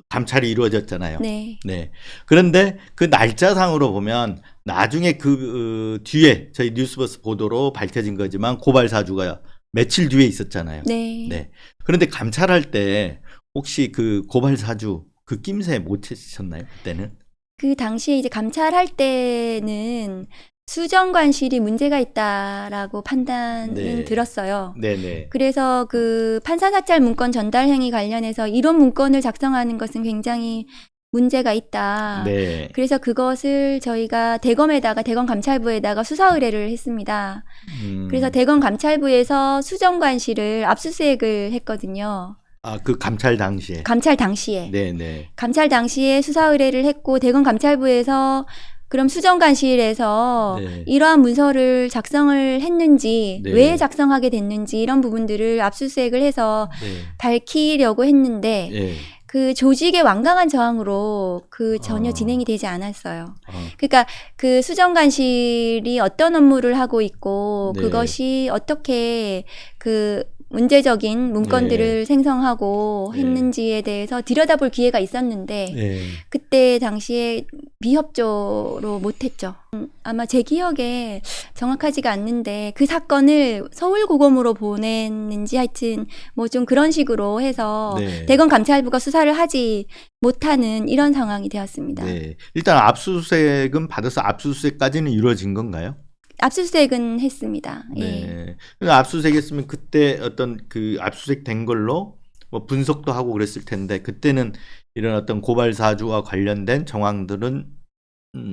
감찰이 이루어졌잖아요. 네. 네. 그런데 그 날짜상으로 보면 나중에 그 뒤에 저희 뉴스버스 보도로 밝혀진 거지만 고발 사주가 며칠 뒤에 있었잖아요. 네. 네. 그런데 감찰할 때 혹시 그 고발 사주 그 낌새 못 채셨나요? 그때는? 그 당시에 이제 감찰할 때는 수정관실이 문제가 있다라고 판단은 네. 들었어요. 네네. 그래서 그 판사사찰 문건 전달 행위 관련해서 이런 문건을 작성하는 것은 굉장히 문제가 있다. 네. 그래서 그것을 저희가 대검 감찰부에다가 수사 의뢰를 했습니다. 그래서 대검 감찰부에서 수정관실을 압수수색을 했거든요. 그 감찰 당시에. 감찰 당시에. 네네. 감찰 당시에 수사 의뢰를 했고 대검 감찰부에서 그럼 수정관실에서 네. 이러한 문서를 작성을 했는지 네. 왜 작성하게 됐는지 이런 부분들을 압수수색을 해서 네. 밝히려고 했는데 예. 그 조직의 완강한 저항으로 그 전혀 진행이 되지 않았어요. 그러니까 그 수정관실이 어떤 업무를 하고 있고 네. 그것이 어떻게 그 문제적인 문건들을 생성하고 네. 했는지에 대해서 들여다볼 기회가 있었는데 네. 그때 당시에 비협조로 못했죠. 아마 제 기억에 정확하지가 않는데 그 사건을 서울고검으로 보냈는지 하여튼 뭐 좀 그런 식으로 해서 네. 대검 감찰부가 수사를 하지 못하는 이런 상황이 되었습니다. 네. 일단 압수수색은 받아서 압수수색까지는 이루어진 건가요? 압수수색은 했습니다. 예. 네. 그래서 압수수색했으면 그때 어떤 그 압수수색 된 걸로 뭐 분석도 하고 그랬을 텐데 그때는 이런 어떤 고발 사주와 관련된 정황들은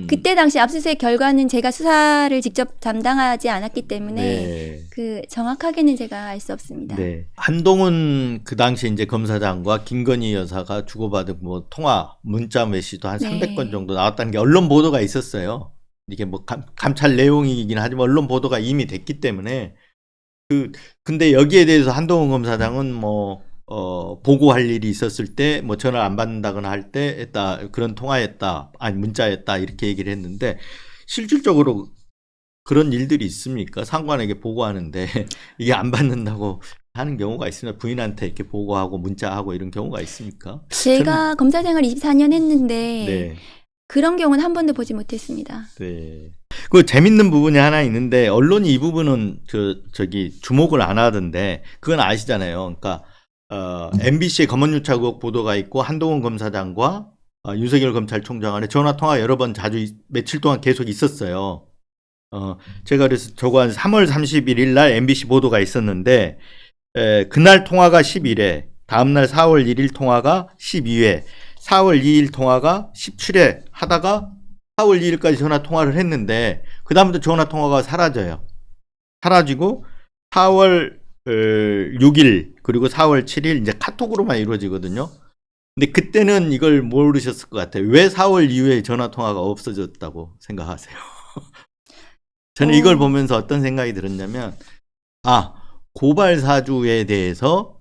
그때 당시 압수수색 결과는 제가 수사를 직접 담당하지 않았기 때문에 네. 그 정확하게는 제가 알 수 없습니다. 네. 한동훈 그 당시 이제 검사장과 김건희 여사가 주고받은 뭐 통화 문자 메시지도 한 네. 300건 정도 나왔다는 게 언론 보도가 있었어요. 이게 뭐 감찰 내용이긴 하지만 언론 보도가 이미 됐기 때문에 근데 여기에 대해서 한동훈 검사장은 뭐 보고할 일이 있었을 때 뭐 전화 안 받는다거나 할 때 했다 그런 통화했다 아니 문자했다 이렇게 얘기를 했는데 실질적으로 그런 일들이 있습니까? 상관에게 보고하는데 이게 안 받는다고 하는 경우가 있으면 부인한테 이렇게 보고하고 문자하고 이런 경우가 있습니까? 제가 검사 생활 24년 했는데 네. 그런 경우는 한 번도 보지 못했습니다. 네. 그 재밌는 부분이 하나 있는데 언론이 이 부분은 저기 주목을 안 하던데 그건 아시잖아요. 그러니까 MBC의 검언유착 의혹 보도가 있고 한동훈 검사장과 윤석열 검찰총장 간의 전화 통화 여러 번 자주 며칠 동안 계속 있었어요. 제가 그래서 저거 한 3월 31일 날 MBC 보도가 있었는데 그날 통화가 11회, 다음 날 4월 1일 통화가 12회, 4월 2일 통화가 17회 하다가 4월 2일까지 전화 통화를 했는데 그 다음부터 전화 통화가 사라져요. 사라지고 4월 6일 그리고 4월 7일 이제 카톡으로만 이루어지거든요. 근데 그때는 이걸 모르셨을 것 같아요. 왜 4월 이후에 전화 통화가 없어졌다고 생각하세요? 저는 이걸 보면서 어떤 생각이 들었냐면 고발 사주에 대해서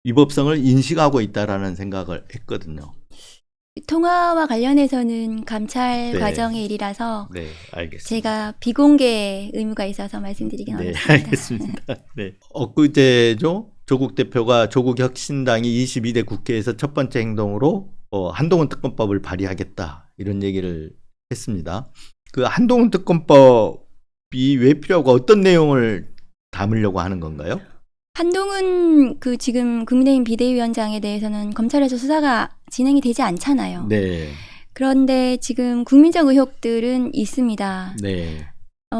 위법성을 인식하고 있다라는 생각을 했거든요. 통화와 관련해서는 감찰 네. 과정의 일이라서 네, 알겠습니다. 제가 비공개 의무가 있어서 말씀드리긴 네, 어렵습니다. 알겠습니다. 네. 엊그제죠. 조국 대표가 조국 혁신당이 22대 국회에서 첫 번째 행동으로 한동훈 특검법을 발의하겠다 이런 얘기를 했습니다. 그 한동훈 특검법이 왜 필요하고 어떤 내용을 담으려고 하는 건가요? 한동훈 그 지금 국민의힘 비대위원장에 대해서는 검찰에서 수사가 진행이 되지 않잖아요. 네, 그런데 지금 국민적 의혹들은 있습니다. 네,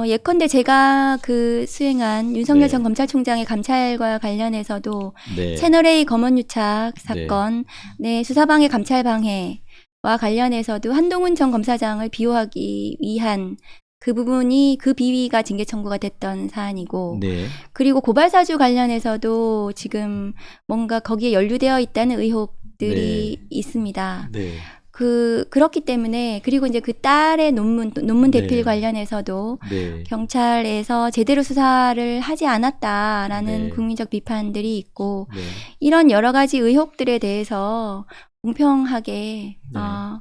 예컨대 제가 그 수행한 윤석열 네. 전 검찰총장의 감찰과 관련해서도 네, 채널A 검언유착 사건, 네, 수사방해 감찰방해와 관련해서도 한동훈 전 검사장을 비호하기 위한 그 부분이 그 비위가 징계 청구가 됐던 사안이고, 네, 그리고 고발사주 관련해서도 지금 뭔가 거기에 연루되어 있다는 의혹들이 네. 있습니다. 네, 그렇기 때문에, 그리고 이제 그 딸의 논문 네. 대필 관련해서도 네, 경찰에서 제대로 수사를 하지 않았다라는 네. 국민적 비판들이 있고, 네, 이런 여러 가지 의혹들에 대해서 공평하게, 네.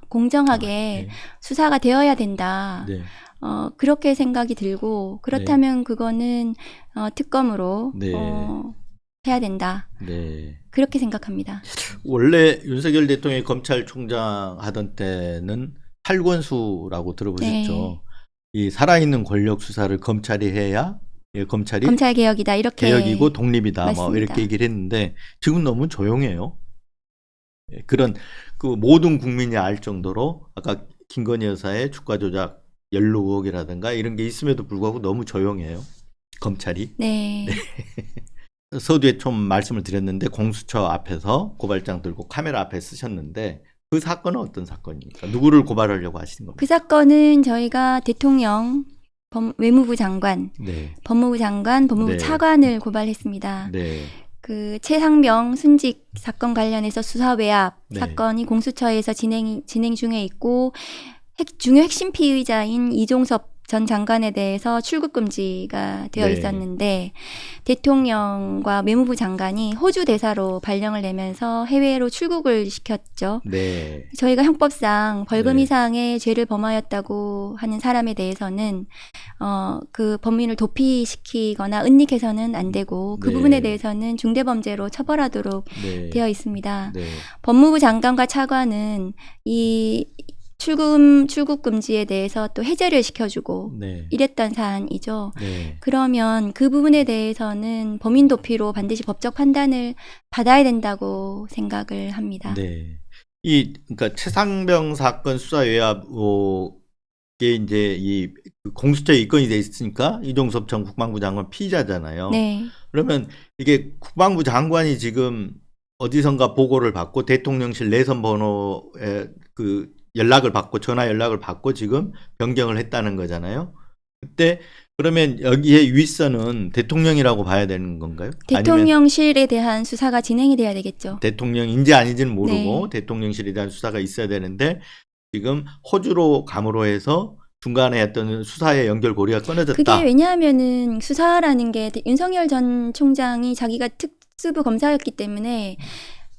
공정하게 네, 수사가 되어야 된다. 네, 그렇게 생각이 들고, 그렇다면 그거는 특검으로 네. 해야 된다. 네. 그렇게 생각합니다. 원래 윤석열 대통령이 검찰총장 하던 때는 탈권수라고 들어보셨죠. 이 살아있는 권력 수사를 검찰이 해야 검찰이 검찰 개혁이다. 이렇게 개혁이고 독립이다. 뭐 맞습니다. 이렇게 얘기를 했는데 지금 너무 조용해요. 그런 그 모든 국민이 알 정도로 아까 김건희 여사의 주가 조작 연루 의혹이라든가 이런 게 있음에도 불구하고 너무 조용해요. 검찰이. 네. 서두에 좀 말씀을 드렸는데 공수처 앞에서 고발장 들고 카메라 앞에 쓰셨는데 그 사건은 어떤 사건입니까? 누구를 고발하려고 하시는 겁니까? 그 사건은 저희가 대통령, 외무부 장관, 네, 법무부 장관, 법무부 네. 차관을 고발했습니다. 네, 그 최상병 순직 사건 관련해서 수사 외압 네. 사건이 공수처에서 진행 중에 있고, 중요 핵심 피의자인 이종섭 전 장관에 대해서 출국 금지가 되어 네. 있었는데, 대통령과 외무부 장관이 호주 대사로 발령을 내면서 해외로 출국을 시켰죠. 네, 저희가 형법상 벌금 네. 이상의 죄를 범하였다고 하는 사람에 대해서는 그 범인을 도피시키거나 은닉해서는 안 되고, 그 네. 부분에 대해서는 중대범죄로 처벌하도록 네, 되어 있습니다. 네, 법무부 장관과 차관은 이 출국 금지에 대해서 또 해제를 시켜주고 네, 이랬던 사안이죠. 네, 그러면 그 부분에 대해서는 범인 도피로 반드시 법적 판단을 받아야 된다고 생각을 합니다. 네. 그러니까 최상병 사건 수사 외압 게 이제 이 공수처에 입건이 돼 있으니까 이종섭 전 국방부 장관 피의자잖아요. 네. 그러면 이게 국방부 장관이 지금 어디선가 보고를 받고 대통령실 내선 번호에 그 연락을 받고 전화 연락을 받고 지금 변경을 했다는 거잖아요. 그때 그러면 여기에 윗선은 대통령이라고 봐야 되는 건가요? 아니면 대통령실에 대한 수사가 진행이 돼야 되겠죠. 대통령인지 아닌지는 모르고 네. 대통령실에 대한 수사가 있어야 되는데 지금 호주로 감으로 해서 중간에 했던 수사의 연결고리가 끊어졌다. 그게 왜냐하면은 수사라는 게 윤석열 전 총장이 자기가 특수부 검사였기 때문에,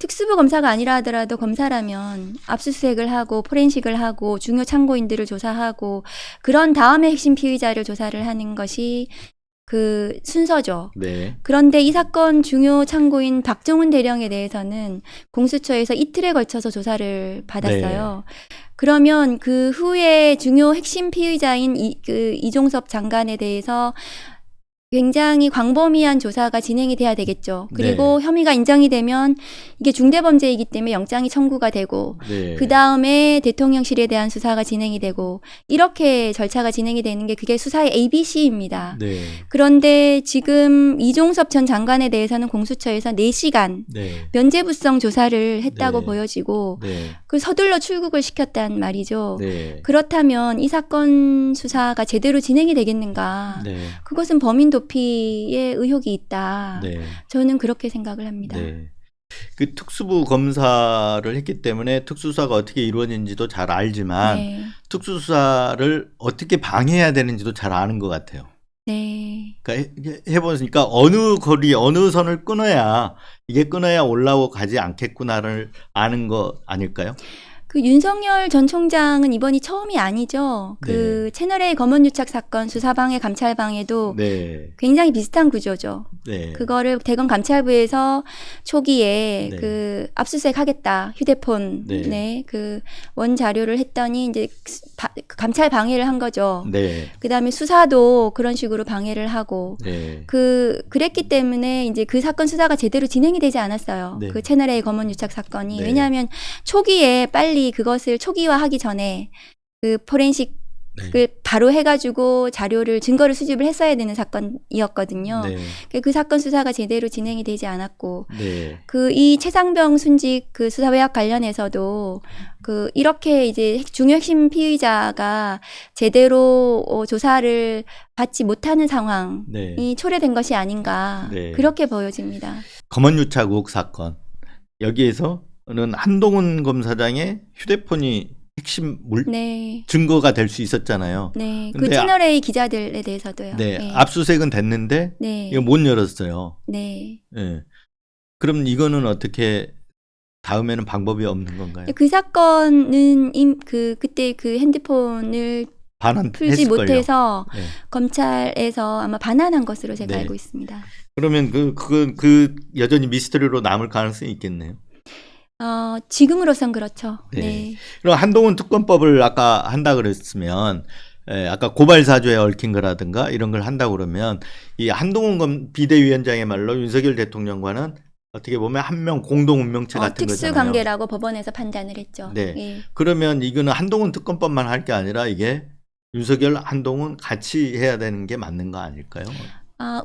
특수부 검사가 아니라 하더라도 검사라면 압수수색을 하고 포렌식을 하고 중요 참고인들을 조사하고 그런 다음에 핵심 피의자를 조사를 하는 것이 그 순서죠. 네. 그런데 이 사건 중요 참고인 박정훈 대령에 대해서는 공수처에서 이틀에 걸쳐서 조사를 받았어요. 그러면 그 후에 중요 핵심 피의자인 이종섭 장관에 대해서 굉장히 광범위한 조사가 진행이 돼야 되겠죠. 그리고 혐의가 인정이 되면 이게 중대범죄이기 때문에 영장이 청구가 되고, 네. 그 다음에 대통령실에 대한 수사가 진행이 되고, 이렇게 절차가 진행이 되는 게 그게 수사의 ABC입니다. 네. 그런데 지금 이종섭 전 장관에 대해서는 공수처에서 4시간 네. 면죄부성 조사를 했다고 네. 보여지고, 네. 그 서둘러 출국을 시켰단 말이죠. 네. 그렇다면 이 사건 수사가 제대로 진행이 되겠는가? 네. 그것은 범인 도피의 의혹이 있다. 네. 저는 그렇게 생각을 합니다. 네. 그 특수부 검사를 했기 때문에 특수수사가 어떻게 이루어지는지도 잘 알지만 네. 특수수사를 어떻게 방해해야 되는지도 잘 아는 것 같아요. 네. 그러니까 해보니까 어느 거리, 어느 선을 끊어야 이게 끊어야 올라오고 가지 않겠구나를 아는 거 아닐까요? 그 윤석열 전 총장은 이번이 처음이 아니죠. 그 채널A 검언유착 사건 수사방해 감찰방해도 네, 굉장히 비슷한 구조죠. 네, 그거를 대검 감찰부에서 초기에 네. 그 압수수색 하겠다 휴대폰 네. 네. 그 원 자료를 했더니 이제 감찰 방해를 한 거죠. 네, 그다음에 수사도 그런 식으로 방해를 하고 네, 그랬기 때문에 이제 그 사건 수사가 제대로 진행이 되지 않았어요. 네. 그 채널A 검언 유착 사건이. 네. 왜냐하면 초기에 빨리 그것을 초기화하기 전에 그 포렌식을 네. 바로 해가지고 자료를 증거를 수집을 했어야 되는 사건이었거든요. 네, 그 사건 수사가 제대로 진행이 되지 않았고 네, 그 이 최상병 순직 그 수사 외압 관련해서도 그 이렇게 이제 중요 핵심 피의자가 제대로 조사를 받지 못하는 상황이 네. 초래된 것이 아닌가 네. 그렇게 보여집니다. 검언유착 의혹 사건 여기에서는 한동훈 검사장의 휴대폰이 핵심 네, 증거가 될 수 있었잖아요. 네, 그 근데 채널A 기자들에 대해서도요. 네, 네, 압수수색은 됐는데 네, 이거 못 열었어요. 네. 예. 그럼 이거는 어떻게 다음에는 방법이 없는 건가요? 그 사건은 그때 그 핸드폰을 풀지 반환했을걸요. 못해서 네. 검찰에서 아마 반환한 것으로 제가 네. 알고 있습니다. 그러면 그 여전히 미스터리로 남을 가능성이 있겠네요. 지금으로선 그렇죠. 네. 네. 그럼 한동훈 특검법을 아까 한다 그랬으면 아까 고발 사주에 얽힌 거라든가 이런 걸 한다 그러면 이 한동훈 비대위원장의 말로 윤석열 대통령과는 어떻게 보면 한 명 공동 운명체 같은 특수 거잖아요. 관계라고 법원에서 판단을 했죠. 네. 예. 그러면 이거는 한동훈 특검법만 할 게 아니라 이게 윤석열, 한동훈 같이 해야 되는 게 맞는 거 아닐까요?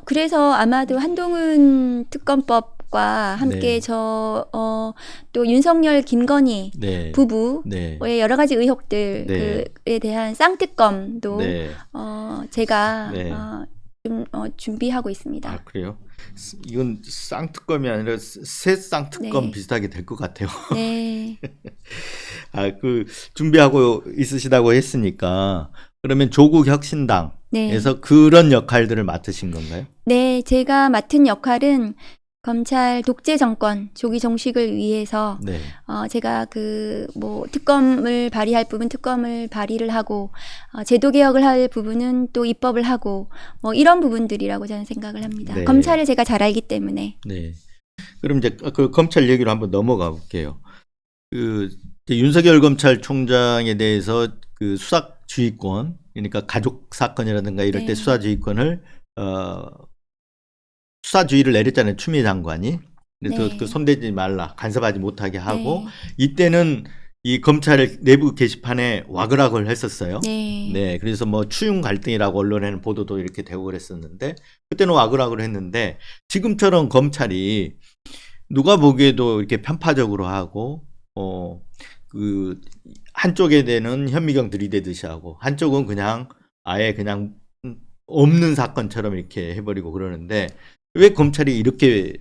그래서 아마도 한동훈 특검법과 함께 네. 또 윤석열 김건희 네. 부부의 네. 여러 가지 의혹들에 네. 대한 쌍특검도 네. 제가 네. 좀 준비하고 있습니다. 아, 그래요? 이건 쌍특검이 아니라 새 쌍특검 네. 비슷하게 될 것 같아요. 네. 그 준비하고 있으시다고 했으니까 그러면 조국 혁신당에서 네. 그런 역할들을 맡으신 건가요? 네, 제가 맡은 역할은 검찰 독재 정권 조기 종식을 위해서 네. 제가 특검을 발의할 부분 특검을 발의를 하고 제도 개혁을 할 부분은 또 입법을 하고 이런 부분들이라고 저는 생각을 합니다. 네. 검찰을 제가 잘 알기 때문에. 네. 그럼 이제 그 검찰 얘기로 한번 넘어가 볼게요. 이제 윤석열 검찰총장에 대해서 그 수사주의권, 그러니까 가족 사건이라든가 이럴 네. 때 수사주의권을 수사주의를 내렸잖아요. 추미애 장관이. 그래서 네. 그 손대지 말라, 간섭하지 못하게 하고 네. 이때는 이 검찰 내부 게시판에 와글와글 했었어요. 네. 네, 그래서 뭐 추윤 갈등이라고 언론에는 보도도 이렇게 되고 그랬었는데 그때는 와글와글 했는데 지금처럼 검찰이 누가 보기에도 이렇게 편파적으로 하고 그 한쪽에 대는 현미경 들이대듯이 하고 한쪽은 그냥 아예 그냥 없는 사건처럼 이렇게 해버리고 그러는데 왜 검찰이 이렇게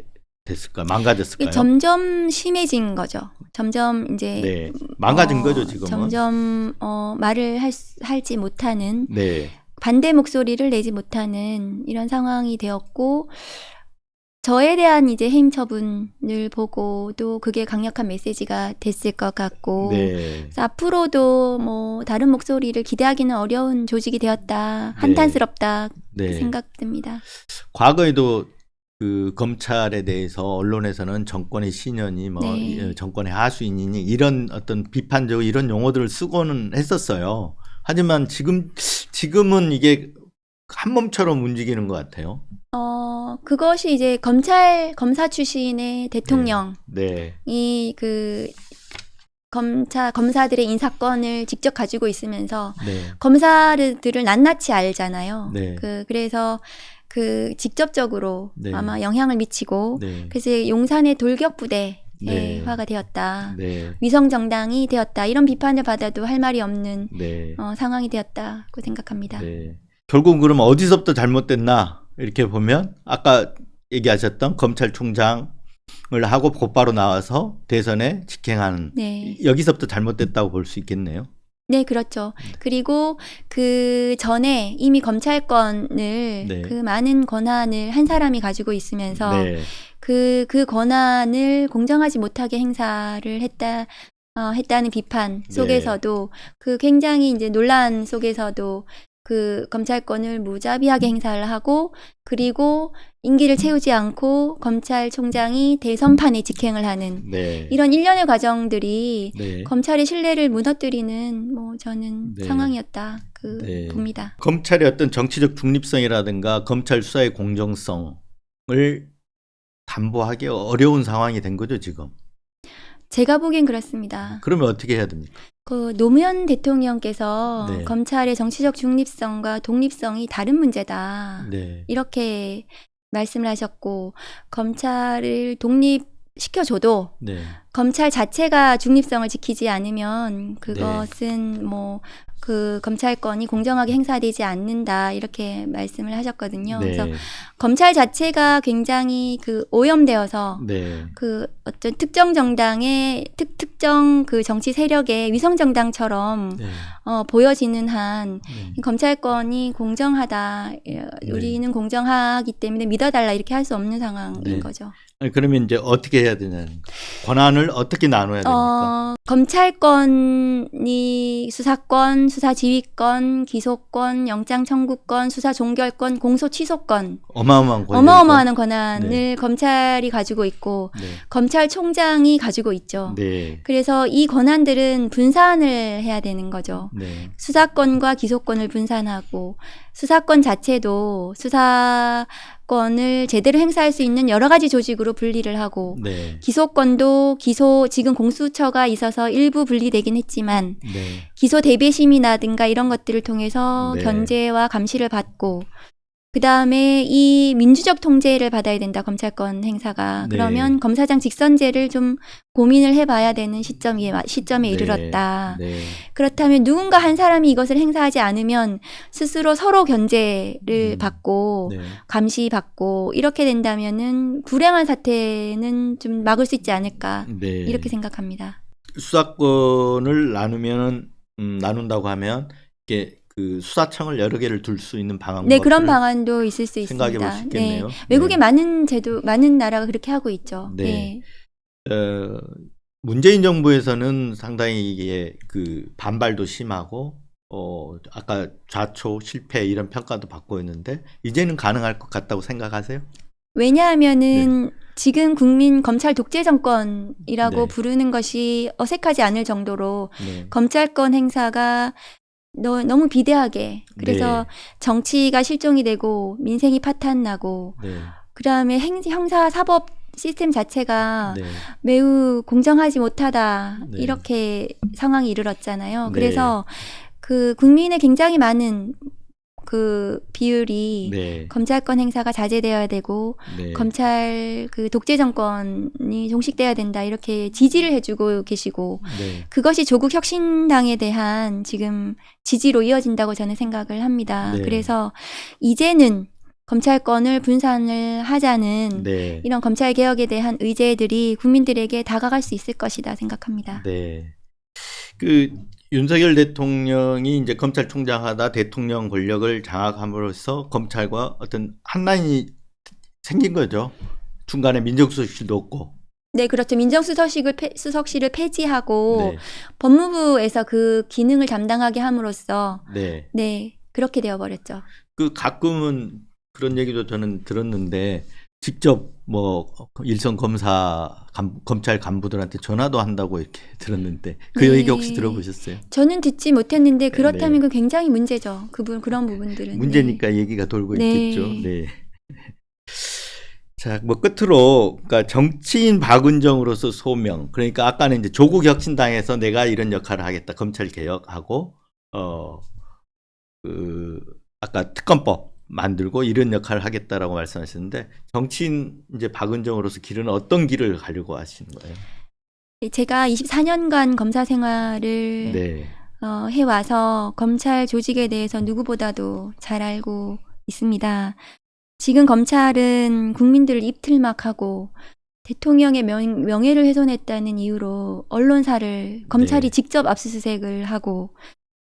됐을까? 망가졌을까요? 점점 심해진 거죠. 점점 이제 네, 망가진 거죠 지금은. 점점 말을 할지 못하는 네, 반대 목소리를 내지 못하는 이런 상황이 되었고 저에 대한 이제 해임 처분을 보고도 그게 강력한 메시지가 됐을 것 같고 네, 그래서 앞으로도 다른 목소리를 기대하기는 어려운 조직이 되었다. 한탄스럽다 네. 생각됩니다. 과거에도 그 검찰에 대해서 언론에서는 정권의 신현이 네. 정권의 하수인이니 이런 어떤 비판적 이런 용어들을 쓰고는 했었어요. 하지만 지금은 이게 한 몸처럼 움직이는 것 같아요. 그것이 이제 검사 출신의 대통령이 네, 그 검사들의 인사권을 직접 가지고 있으면서 네, 검사들을 낱낱이 알잖아요. 네. 그래서 직접적으로 네. 아마 영향을 미치고 네, 그래서 용산의 돌격부대의 네. 화가 되었다. 네, 위성정당이 되었다. 이런 비판을 받아도 할 말이 없는 네, 상황이 되었다고 생각합니다. 네. 결국 그럼 어디서부터 잘못됐나 이렇게 보면 아까 얘기하셨던 검찰총장을 하고 곧바로 나와서 대선에 직행하는 네. 여기서부터 잘못됐다고 볼 수 있겠네요. 네, 그렇죠. 그리고 그 전에 이미 검찰권을 네. 그 많은 권한을 한 사람이 가지고 있으면서 네. 그 권한을 공정하지 못하게 행사를 했다는 비판 네. 속에서도 그 굉장히 이제 논란 속에서도 그 검찰권을 무자비하게 행사를 하고 그리고 임기를 채우지 않고 검찰총장이 대선판에 직행을 하는 네. 이런 일련의 과정들이 네. 검찰의 신뢰를 무너뜨리는 뭐 저는 네. 상황이었다 네. 봅니다. 검찰의 어떤 정치적 중립성이라든가 검찰 수사의 공정성을 담보하기 어려운 상황이 된 거죠, 지금. 제가 보기엔 그렇습니다. 그러면 어떻게 해야 됩니까? 그 노무현 대통령께서 네. 검찰의 정치적 중립성과 독립성이 다른 문제다. 네. 이렇게 말씀을 하셨고 검찰을 독립시켜줘도 네. 검찰 자체가 중립성을 지키지 않으면 그것은 뭐 그 검찰권이 공정하게 행사되지 않는다 이렇게 말씀을 하셨거든요. 네. 그래서 검찰 자체가 굉장히 그 오염되어서 네. 그 어떤 특정 정당의 특정 그 정치 세력의 위성 정당처럼 네. 보여지는 한 네. 검찰권이 공정하다. 우리는 공정하기 때문에 믿어달라 이렇게 할 수 없는 상황인 네. 거죠. 아니, 그러면 이제 어떻게 해야 되냐는 권한을 어떻게 나눠야 됩니까? 검찰권이 수사권, 수사지휘권, 기소권, 영장청구권, 수사종결권, 공소취소권 어마어마한 권력. 어마어마한 권한을 네. 검찰이 가지고 있고 네. 검찰총장이 가지고 있죠. 네. 그래서 이 권한들은 분산을 해야 되는 거죠. 네. 수사권과 기소권을 분산하고 수사권 자체도 수사권을 제대로 행사할 수 있는 여러 가지 조직으로 분리를 하고 네. 기소권도 지금 공수처가 있어서 일부 분리되긴 했지만 네. 기소 대배심이라든가 이런 것들을 통해서 네. 견제와 감시를 받고 그 다음에 이 민주적 통제를 받아야 된다 검찰권 행사가. 네. 그러면 검사장 직선제를 좀 고민을 해봐야 되는 시점에 네. 이르렀다. 네. 그렇다면 누군가 한 사람이 이것을 행사하지 않으면 스스로 서로 견제를 받고 네. 감시받고 이렇게 된다면은 불행한 사태는 좀 막을 수 있지 않을까 네. 이렇게 생각합니다. 수사권을 나눈다고 하면 이게 그 수사청을 여러 개를 둘 수 있는 방안. 네, 그런 방안도 있을 수 생각해 볼 수 있습니다. 있겠네요. 네. 외국에 네. 많은 나라가 그렇게 하고 있죠. 네. 네. 문재인 정부에서는 상당히 이게 그 반발도 심하고 아까 좌초 실패 이런 평가도 받고 있는데 이제는 가능할 것 같다고 생각하세요? 왜냐하면은 지금 국민 검찰 독재 정권이라고 네. 부르는 것이 어색하지 않을 정도로 네. 검찰권 행사가 너무 비대하게 그래서 정치가 실종이 되고 민생이 파탄나고 네. 그다음에 형사 사법 시스템 자체가 네. 매우 공정하지 못하다 네. 이렇게 상황이 이르렀잖아요. 네. 그래서 그 국민의 굉장히 많은 그 비율이 네. 검찰권 행사가 자제되어야 되고 네. 검찰 그 독재 정권이 종식돼야 된다 이렇게 지지를 해주고 계시고 네. 그것이 조국 혁신당에 대한 지금 지지로 이어진다고 저는 생각을 합니다. 네. 그래서 이제는 검찰권을 분산을 하자는 네. 이런 검찰 개혁에 대한 의제들이 국민들에게 다가갈 수 있을 것이다 생각합니다. 네. 그 윤석열 대통령이 이제 검찰총장 하다 대통령 권력을 장악함으로써 검찰과 어떤 한란이 생긴 거죠. 중간에 민정수석실도 없고. 네, 그렇죠. 민정수석실을 폐지하고 네. 법무부에서 그 기능을 담당하게 함으로써 네. 네, 그렇게 되어버렸죠. 그 가끔은 그런 얘기도 저는 들었는데 직접 뭐 일선 검찰 간부들한테 전화도 한다고 이렇게 들었는데 그 네. 얘기 혹시 들어보셨어요? 저는 듣지 못했는데 그렇다면 네. 그 굉장히 문제죠. 그런 부분들은. 문제니까 얘기가 돌고 네. 있겠죠. 네. 자, 뭐 끝으로 그러니까 정치인 박은정으로서 소명. 그러니까 아까는 이제 조국 혁신당에서 내가 이런 역할을 하겠다. 검찰 개혁하고 아까 특검법 만들고 이런 역할을 하겠다라고 말씀하셨는데 정치인 이제 박은정으로서 길은 어떤 길을 가려고 하시는 거예요? 제가 24년간 검사 생활을 네. 해와서 검찰 조직에 대해서 누구보다도 잘 알고 있습니다. 지금 검찰은 국민들을 입틀막하고 대통령의 명예를 훼손했다는 이유로 언론사를 검찰이 네. 직접 압수수색을 하고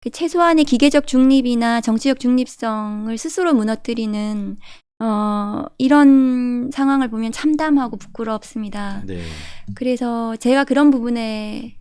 그 최소한의 기계적 중립이나 정치적 중립성을 스스로 무너뜨리는 이런 상황을 보면 참담하고 부끄럽습니다. 네. 그래서 제가 그런 부분에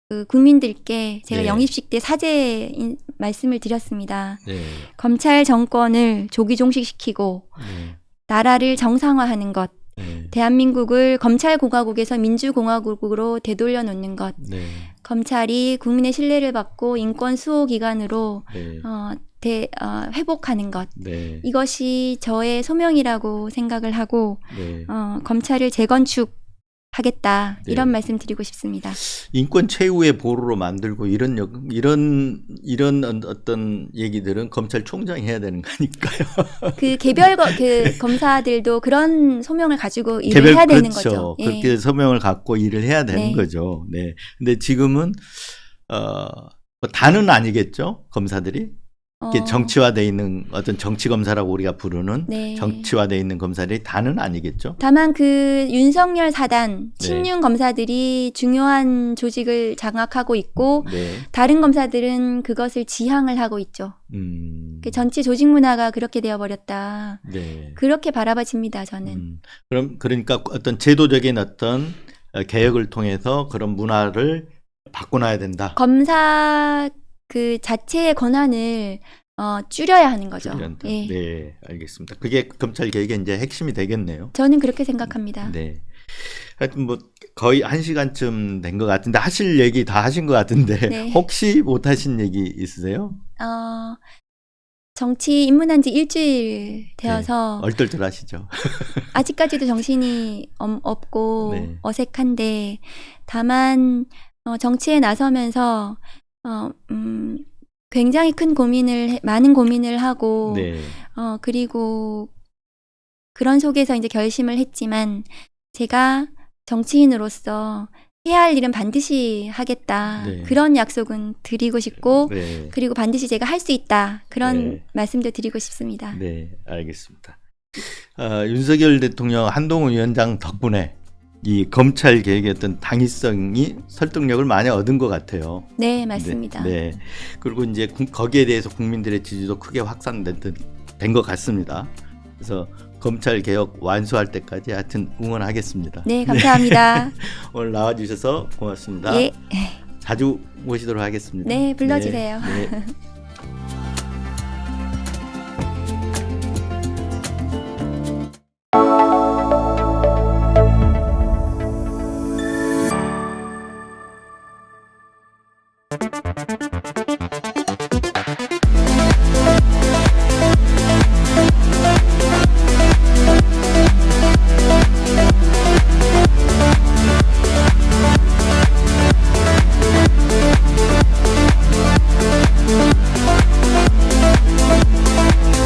그 국민들께 제가 네. 영입식 때 사죄 말씀을 드렸습니다. 네. 검찰 정권을 조기 종식시키고 네. 나라를 정상화하는 것, 네. 대한민국을 검찰공화국에서 민주공화국으로 되돌려 놓는 것, 네. 검찰이 국민의 신뢰를 받고 인권 수호 기관으로 네. 회복하는 것, 네. 이것이 저의 소명이라고 생각을 하고 네. 검찰을 재건축하겠다, 네. 이런 말씀 드리고 싶습니다. 인권 최후의 보루로 만들고 이런 어떤 얘기들은 검찰총장이 해야 되는 거니까요. 그 개별 그 검사들도 그런 소명을 가지고 일을 해야 되는 그렇죠. 거죠. 예. 그렇게 소명을 갖고 일을 해야 되는 네. 거죠. 네. 근데 지금은 뭐 다는 아니겠죠, 검사들이. 이게 정치화돼 있는 어떤 정치 검사라고 우리가 부르는 네. 정치화돼 있는 검사들이 다는 아니겠죠. 다만 그 윤석열 사단 네. 친윤 검사들이 중요한 조직을 장악하고 있고 네. 다른 검사들은 그것을 지향을 하고 있죠. 그 전체 조직 문화가 그렇게 되어버렸다. 네. 그렇게 바라봐집니다, 저는. 그러니까 어떤 제도적인 어떤 개혁을 통해서 그런 문화를 바꿔놔야 된다. 검사 그 자체의 권한을 줄여야 하는 거죠. 줄여야 예. 네, 알겠습니다. 그게 검찰 개혁의 이제 핵심이 되겠네요. 저는 그렇게 생각합니다. 네. 하여튼 뭐 거의 1시간쯤 된 것 같은데 하실 얘기 다 하신 것 같은데 네. 혹시 못 하신 얘기 있으세요? 정치 입문한 지 일주일 되어서 얼떨떨하시죠? 아직까지도 정신이 없고 네. 어색한데 다만 정치에 나서면서 굉장히 많은 고민을 하고 네. 그리고 그런 속에서 이제 결심을 했지만 제가 정치인으로서 해야 할 일은 반드시 하겠다. 네. 그런 약속은 드리고 싶고 네. 그리고 반드시 제가 할 수 있다. 그런 네. 말씀도 드리고 싶습니다. 네, 알겠습니다. 윤석열 대통령 한동훈 위원장 덕분에 이 검찰 개혁의 어떤 당위성이 설득력을 많이 얻은 것 같아요. 네, 맞습니다. 네. 그리고 이제 거기에 대해서 국민들의 지지도 크게 확산된 것 같습니다. 그래서 검찰 개혁 완수할 때까지 하여튼 응원하겠습니다. 네, 감사합니다. 오늘 나와주셔서 고맙습니다. 예. 자주 모시도록 하겠습니다. 네, 불러주세요. 네. 네.